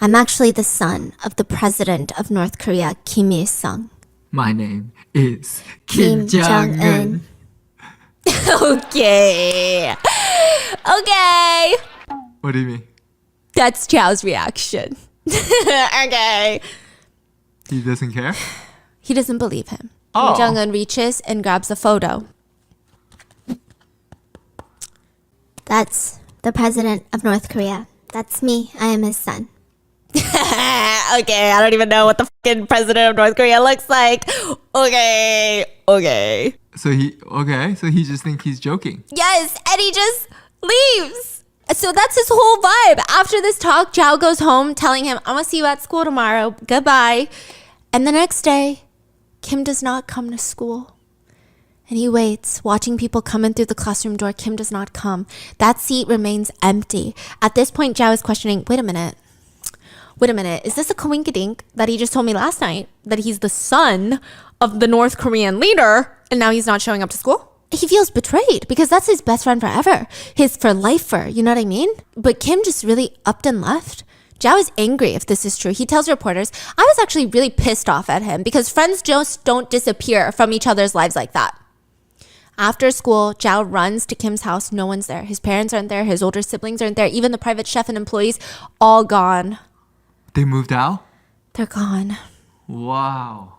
I'm actually the son of the president of North Korea, Kim Il-sung. My name is Kim Jong-un. Okay. Okay. What do you mean? That's Zhao's reaction. Okay. He doesn't care? He doesn't believe him. Oh. Kim Jong-un reaches and grabs the photo. That's the president of North Korea. That's me. I am his son. Okay, I don't even know what the fucking president of North Korea looks like. Okay. So he just think he's joking. Yes, and he just leaves. So that's his whole vibe. After this talk, Zhao goes home telling him, I'm gonna see you at school tomorrow. Goodbye. And the next day, Kim does not come to school. And he waits, watching people come in through the classroom door. Kim does not come. That seat remains empty. At this point, Zhao is questioning, wait a minute, is this a coinkydink that he just told me last night that he's the son of the North Korean leader and now he's not showing up to school? He feels betrayed because that's his best friend forever. His for lifer, you know what I mean? But Kim just really upped and left. Zhao is angry if this is true. He tells reporters, I was actually really pissed off at him because friends just don't disappear from each other's lives like that. After school, Zhao runs to Kim's house. No one's there. His parents aren't there. His older siblings aren't there. Even the private chef and employees, all gone. They moved out? They're gone. Wow.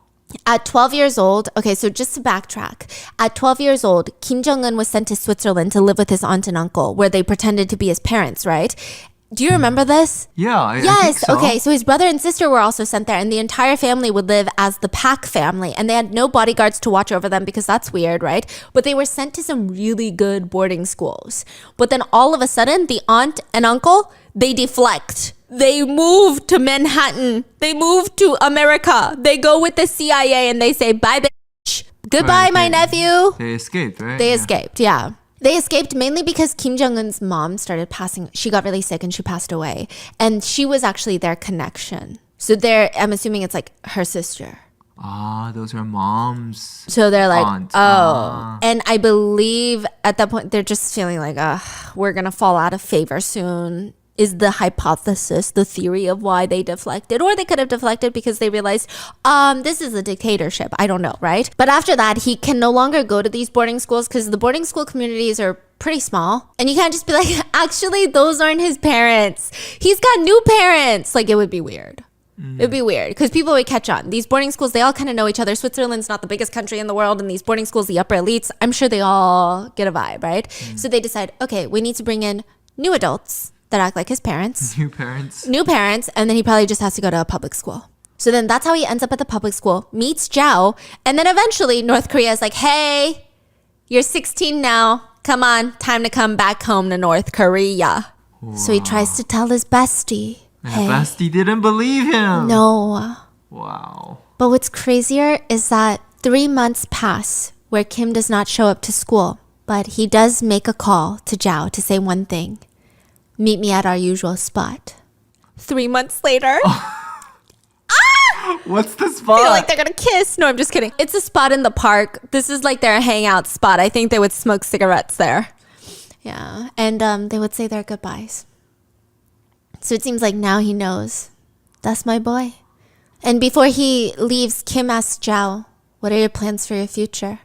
At 12 years old, okay, so just to backtrack. At 12 years old, Kim Jong-un was sent to Switzerland to live with his aunt and uncle, where they pretended to be his parents, right? Do you remember this? Yeah, I Yes, think so. okay, so his brother and sister were also sent there, and the entire family would live as the Pak family, and they had no bodyguards to watch over them because that's weird, right? But they were sent to some really good boarding schools. But then all of a sudden, the aunt and uncle, they deflect. They move to Manhattan. They move to America. They go with the CIA and they say, bye, bitch. Goodbye, Right, my they- nephew. They escaped, right? They Yeah. escaped, yeah. They escaped mainly because Kim Jong-un's mom started passing. She got really sick and she passed away. And she was actually their connection. So I'm assuming it's like her sister. Ah, those are moms. So they're like, Aunt. oh. Ah. And I believe at that point, they're just feeling like, we're going to fall out of favor soon. Is the hypothesis, the theory of why they deflected. Or they could have deflected because they realized, this is a dictatorship. I don't know, right? But after that, he can no longer go to these boarding schools because the boarding school communities are pretty small. And you can't just be like, actually, those aren't his parents. He's got new parents. Like, it would be weird. It would be weird because people would catch on. These boarding schools, they all kind of know each other. Switzerland's not the biggest country in the world. And these boarding schools, the upper elites, I'm sure they all get a vibe, right? So they decide, okay, we need to bring in new adults that act like his parents. New parents. New parents, and then he probably just has to go to a public school. So then that's how he ends up at the public school, meets Zhao, and then eventually North Korea is like, hey, you're 16 now. Come on, time to come back home to North Korea. So he tries to tell his bestie, And hey, Basti didn't believe him. no. Wow. But what's crazier is that 3 months pass where Kim does not show up to school, but he does make a call to Zhao to say one thing. Meet me at our usual spot. 3 months later, What's the I feel spot? like they're gonna kiss. No, I'm just kidding. It's a spot in the park. This is like their hangout spot. I think they would smoke cigarettes there. Yeah, and they would say their goodbyes. So it seems like now he knows. That's my boy. And before he leaves, Kim asks Zhao, what are your plans for your future?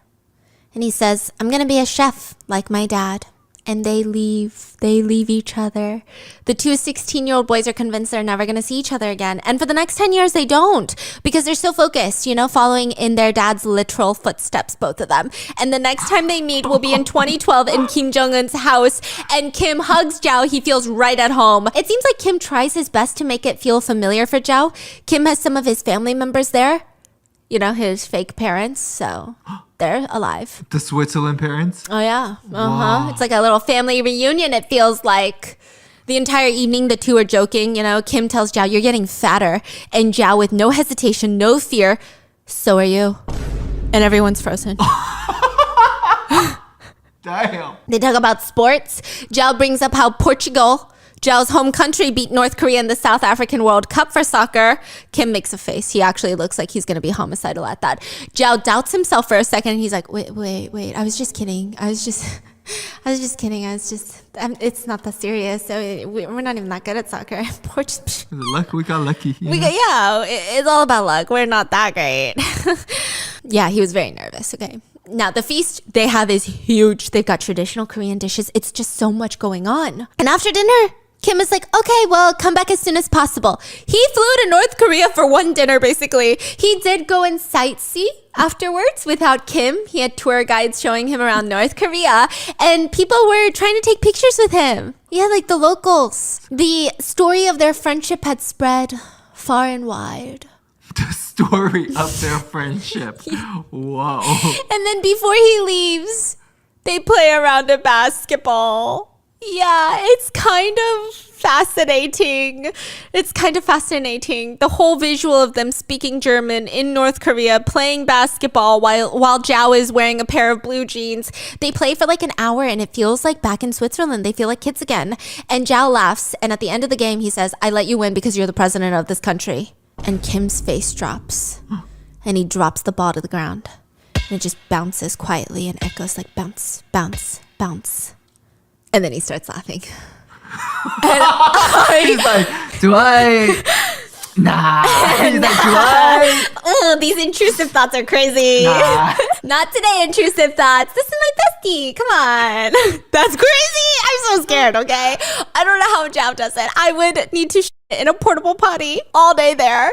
And he says, I'm gonna be a chef like my dad. And they leave each other. The two 16-year-old boys are convinced they're never going to see each other again. And for the next 10 years, they don't because they're so focused, following in their dad's literal footsteps, both of them. And the next time they meet will be in 2012 in Kim Jong-un's house. And Kim hugs Zhao. He feels right at home. It seems like Kim tries his best to make it feel familiar for Zhao. Kim has some of his family members there, his fake parents. So they're alive. The Switzerland parents? Oh, yeah. Wow. It's like a little family reunion, it feels like. The entire evening, the two are joking. Kim tells Zhao, you're getting fatter. And Zhao, with no hesitation, no fear, so are you. And everyone's frozen. Damn. They talk about sports. Zhao brings up how Portugal, Zhao's home country, beat North Korea in the South African World Cup for soccer. Kim makes a face. He actually looks like he's going to be homicidal at that. Zhao doubts himself for a second. He's like, wait. I was just kidding. I was just kidding. It's not that serious. We're not even that good at soccer. Luck, we got lucky. It's all about luck. We're not that great. Yeah, he was very nervous. Okay. Now, the feast they have is huge. They've got traditional Korean dishes. It's just so much going on. And after dinner, Kim is like, okay, well, come back as soon as possible. He flew to North Korea for one dinner, basically. He did go and sightsee afterwards without Kim. He had tour guides showing him around North Korea, and people were trying to take pictures with him. Yeah, like the locals. The story of their friendship had spread far and wide. The story of their friendship. Whoa. And then before he leaves, they play a round of basketball. Yeah, it's kind of fascinating. The whole visual of them speaking German in North Korea, playing basketball while Zhao is wearing a pair of blue jeans. They play for like an hour and it feels like back in Switzerland. They feel like kids again. And Zhao laughs. And at the end of the game, he says, I let you win because you're the president of this country. And Kim's face drops. And he drops the ball to the ground. And it just bounces quietly and echoes like bounce, bounce, bounce. And then he starts laughing. He's like, do I? Nah. He's like, do I? Oh, these intrusive thoughts are crazy. Nah. Not today, intrusive thoughts. This is my bestie. Come on. That's crazy. I'm so scared, okay? I don't know how Zhao does it. I would need to shit in a portable potty all day there.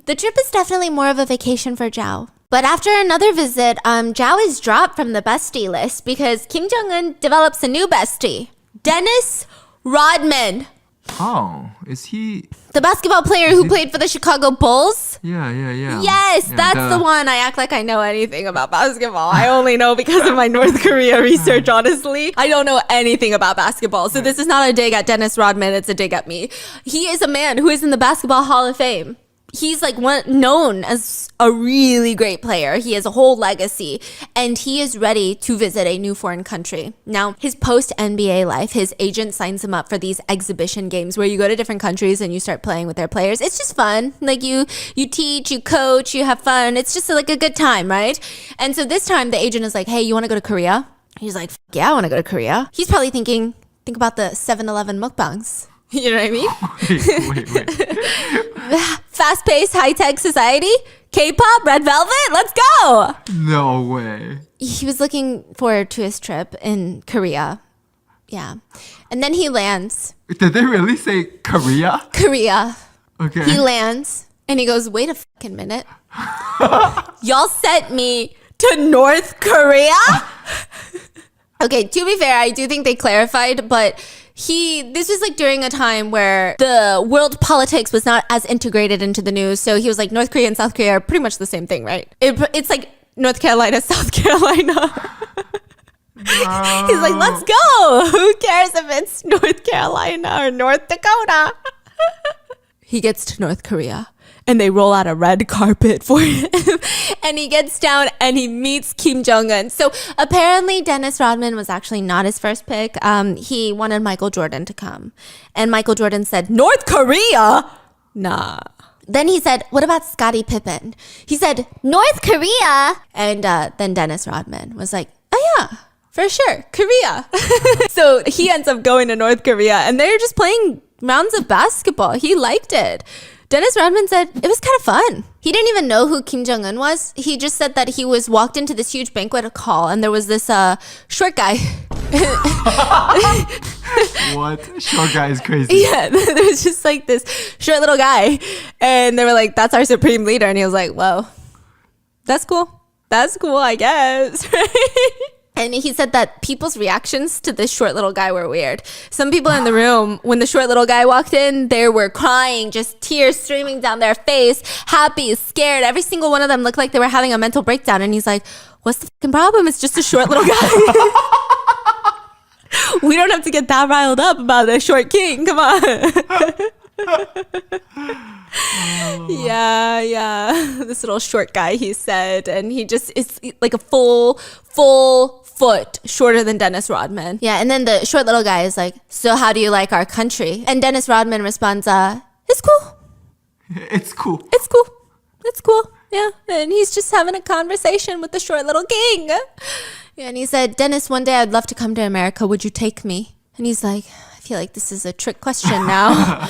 The trip is definitely more of a vacation for Zhao. But after another visit, Zhao is dropped from the bestie list because Kim Jong-un develops a new bestie, Dennis Rodman, Oh, is he? the basketball player who played for the Chicago Bulls. Yeah. Yes, Yeah, that's the one. I act like I know anything about basketball. I only know because of my North Korea research, honestly. I don't know anything about basketball. So this is not a dig at Dennis Rodman. It's a dig at me. He is a man who is in the Basketball Hall of Fame. He's like known as a really great player. He has a whole legacy and he is ready to visit a new foreign country. Now, his post-NBA life, his agent signs him up for these exhibition games where you go to different countries and you start playing with their players. It's just fun. Like you teach, you coach, you have fun. It's just like a good time, right? And so this time the agent is like, hey, you want to go to Korea? He's like, yeah, I want to go to Korea. He's probably think about the 7-Eleven mukbangs. You know what I mean? Wait. Fast-paced, high-tech society, K-pop, Red Velvet, let's go! No way. He was looking forward to his trip in Korea. Yeah. And then he lands. Did they really say Korea? Korea. Okay. He lands and he goes, wait a fucking minute. Y'all sent me to North Korea? Okay, to be fair, I do think they clarified, but this was like during a time where the world politics was not as integrated into the news. So he was like, North Korea and South Korea are pretty much the same thing, right? It's like North Carolina, South Carolina. He's like, let's go. Who cares if it's North Carolina or North Dakota? He gets to North Korea and they roll out a red carpet for him. And he gets down and he meets Kim Jong-un. So apparently Dennis Rodman was actually not his first pick. He wanted Michael Jordan to come. And Michael Jordan said, North Korea? Nah. Then he said, what about Scottie Pippen? He said, North Korea. And then Dennis Rodman was like, oh yeah, for sure, Korea. So he ends up going to North Korea and they're just playing rounds of basketball. He liked it. Dennis Rodman said it was kind of fun. He didn't even know who Kim Jong-un was. He just said that he walked into this huge banquet hall and there was this short guy. What? Short guy is crazy. Yeah, there was just like this short little guy. And they were like, that's our supreme leader. And he was like, whoa, that's cool. That's cool, I guess. And he said that people's reactions to this short little guy were weird. Some people in the room, when the short little guy walked in, they were crying, just tears streaming down their face, happy, scared. Every single one of them looked like they were having a mental breakdown. And he's like, what's the fucking problem? It's just a short little guy. We don't have to get that riled up about a short king. Come on. Yeah. This little short guy, he said. And he just is like a full foot shorter than Dennis Rodman. Yeah, and then the short little guy is like, so how do you like our country? And Dennis Rodman responds, it's cool. It's cool. It's cool. It's cool. Yeah, and he's just having a conversation with the short little king. Yeah, and he said, Dennis, one day I'd love to come to America. Would you take me? And he's like, I feel like this is a trick question now.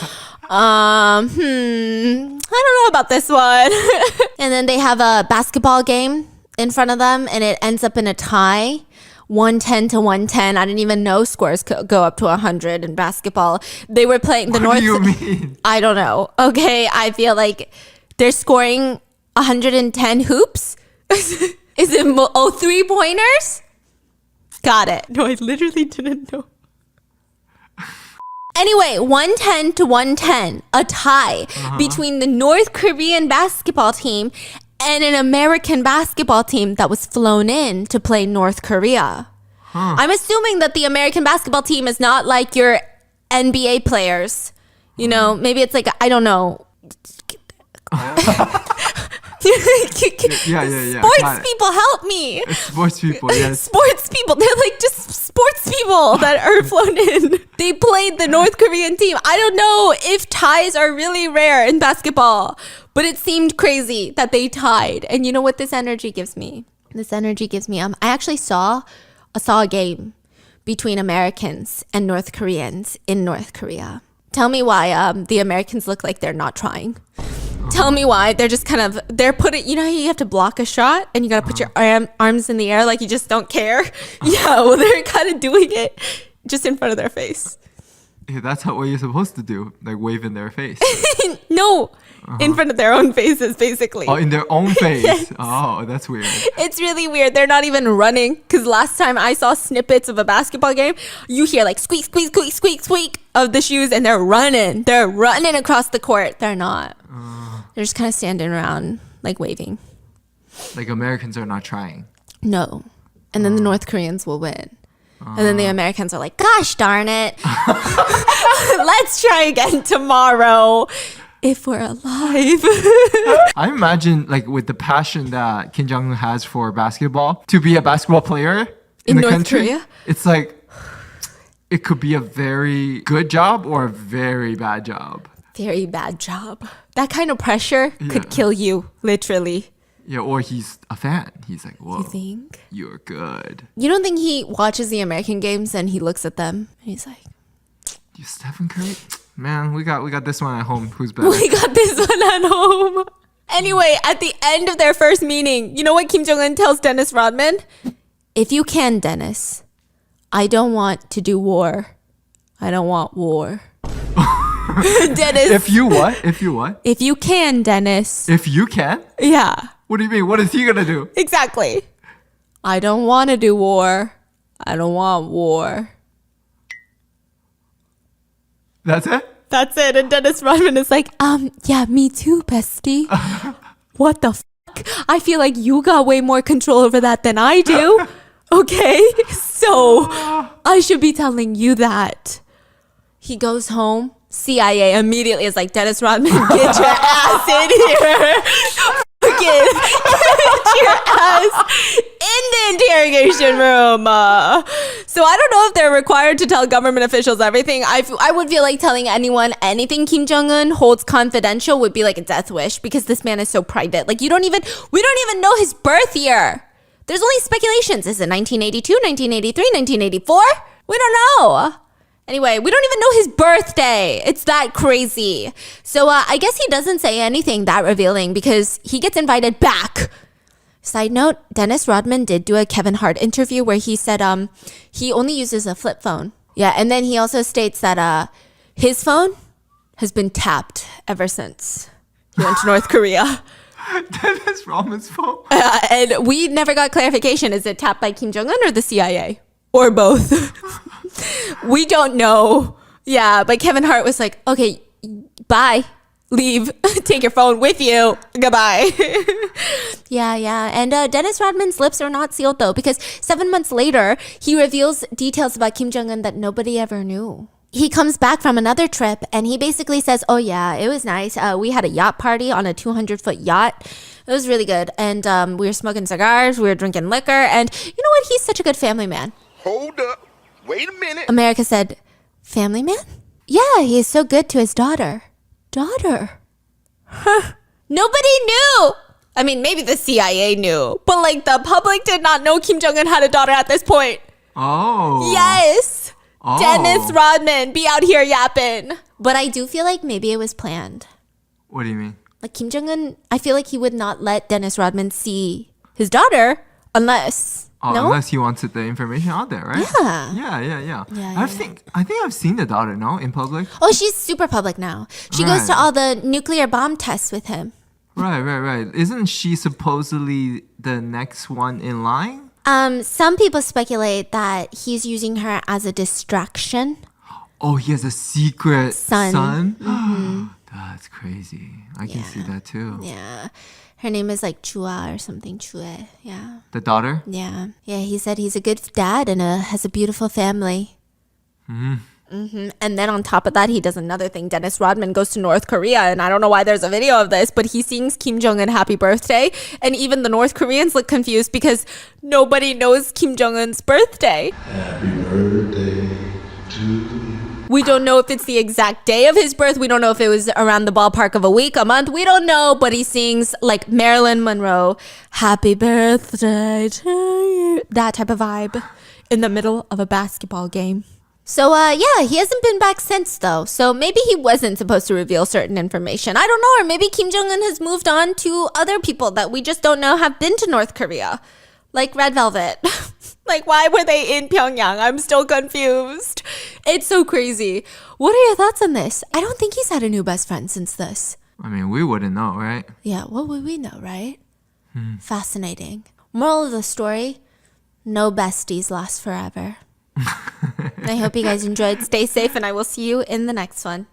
I don't know about this one. And then they have a basketball game in front of them and it ends up in a tie. 110 to 110. I didn't even know scores could go up to 100 in basketball. They were playing the North. What do you mean? I don't know. Okay, I feel like they're scoring 110 hoops. Is it 3-pointers? Got it. No, I literally didn't know. Anyway, 110 to 110, a tie between the North Korean basketball team and an American basketball team that was flown in to play North Korea. I'm assuming that the American basketball team is not like your NBA players. You know, maybe it's like, I don't know. Yeah. Sports people, help me. Sports people, yes. Sports people. They're like just sports people that are flown in. They played the North Korean team. I don't know if ties are really rare in basketball, but it seemed crazy that they tied. And you know what this energy gives me? This energy gives me, I actually saw a game between Americans and North Koreans in North Korea. Tell me why the Americans look like they're not trying. Tell me why they're just kind of, they're putting, you know how you have to block a shot and you got to put your arms in the air like you just don't care? Yeah, well, they're kind of doing it just in front of their face. Yeah, that's what you're supposed to do, like wave in their face. No, in front of their own faces, basically. Oh, in their own face. Yes. Oh, that's weird. It's really weird. They're not even running because last time I saw snippets of a basketball game, you hear like squeak, squeak, squeak, squeak, squeak of the shoes and they're running. They're running across the court. They're not. They're just kind of standing around like waving. Like Americans are not trying. No. And then the North Koreans will win. And then the Americans are like, gosh darn it. Let's try again tomorrow if we're alive. I imagine like with the passion that Kim Jong-un has for basketball, to be a basketball player in the North country, Korea? it's like it could be a very good job or a very bad job. Very bad job. That kind of pressure could kill you, literally. Yeah, or he's a fan. He's like, whoa, You think? you're good. You don't think he watches the American games and he looks at them and he's like, You Stephen Curry? Man, we got this one at home. Who's better? we got this one at home. Anyway, at the end of their first meeting, you know what Kim Jong-un tells Dennis Rodman? If you can, Dennis, I don't want to do war. I don't want war. Dennis. If you what? If you what? If you can, Dennis. If you can? Yeah, What do you mean? What is he gonna do? exactly. I don't want to do war. I don't want war. That's it? That's it. And Dennis Rodman is like, yeah, me too, bestie. What the fuck? I feel like you got way more control over that than I do. Okay? So I should be telling you that. He goes home. CIA immediately is like, Dennis Rodman, get your ass in here. Get your ass in the interrogation room. So I don't know if they're required to tell government officials everything. I would feel like telling anyone anything Kim Jong-un holds confidential would be like a death wish because this man is so private. Like we don't even know his birth year. There's only speculations. Is it 1982, 1983, 1984? We don't know. Anyway, we don't even know his birthday. It's that crazy. So I guess he doesn't say anything that revealing because he gets invited back. Side note, Dennis Rodman did do a Kevin Hart interview where he said he only uses a flip phone. Yeah, and then he also states that his phone has been tapped ever since he went to North Korea. Dennis Rodman's phone? And we never got clarification. Is it tapped by Kim Jong-un or the CIA? Or both? We don't know. Yeah, but Kevin Hart was like, okay, bye. Leave. Take your phone with you. Goodbye. Yeah. And Dennis Rodman's lips are not sealed, though, because 7 months later, he reveals details about Kim Jong-un that nobody ever knew. He comes back from another trip, and he basically says, oh, yeah, it was nice. We had a yacht party on a 200-foot yacht. It was really good. And we were smoking cigars. We were drinking liquor. And you know what? He's such a good family man. Hold up. Wait a minute. America said, family man? Yeah, he is so good to his daughter. Daughter? Huh. Nobody knew. I mean, maybe the CIA knew, but like the public did not know Kim Jong-un had a daughter at this point. Oh. Yes. Oh. Dennis Rodman, be out here yapping. But I do feel like maybe it was planned. What do you mean? Like Kim Jong-un, I feel like he would not let Dennis Rodman see his daughter, unless Oh, no. unless he wanted the information out there, right? Yeah. Yeah. Yeah, I think I've seen the daughter, no, in public. Oh, she's super public now. She goes to Right. all the nuclear bomb tests with him. Right. Isn't she supposedly the next one in line? Some people speculate that he's using her as a distraction. Oh, he has a secret Son. son? That's crazy. I can see that too. Yeah. Her name is like Chua or something. Chue. Yeah. The daughter? Yeah. Yeah. He said he's a good dad and has a beautiful family. And then on top of that, he does another thing. Dennis Rodman goes to North Korea, and I don't know why there's a video of this, but he sings Kim Jong-un happy birthday, and even the North Koreans look confused because nobody knows Kim Jong-un's birthday. Happy birthday to you. We don't know if it's the exact day of his birth. We don't know if it was around the ballpark of a week, a month. We don't know, but he sings like Marilyn Monroe, happy birthday to you. That type of vibe in the middle of a basketball game. So, yeah, he hasn't been back since, though. So maybe he wasn't supposed to reveal certain information. I don't know. Or maybe Kim Jong-un has moved on to other people that we just don't know have been to North Korea. Like Red Velvet. Like, why were they in Pyongyang? I'm still confused. It's so crazy. What are your thoughts on this? I don't think he's had a new best friend since this. I mean, we wouldn't know, right? Yeah, what would we know, right? Fascinating. Moral of the story, no besties last forever. I hope you guys enjoyed. Stay safe, and I will see you in the next one.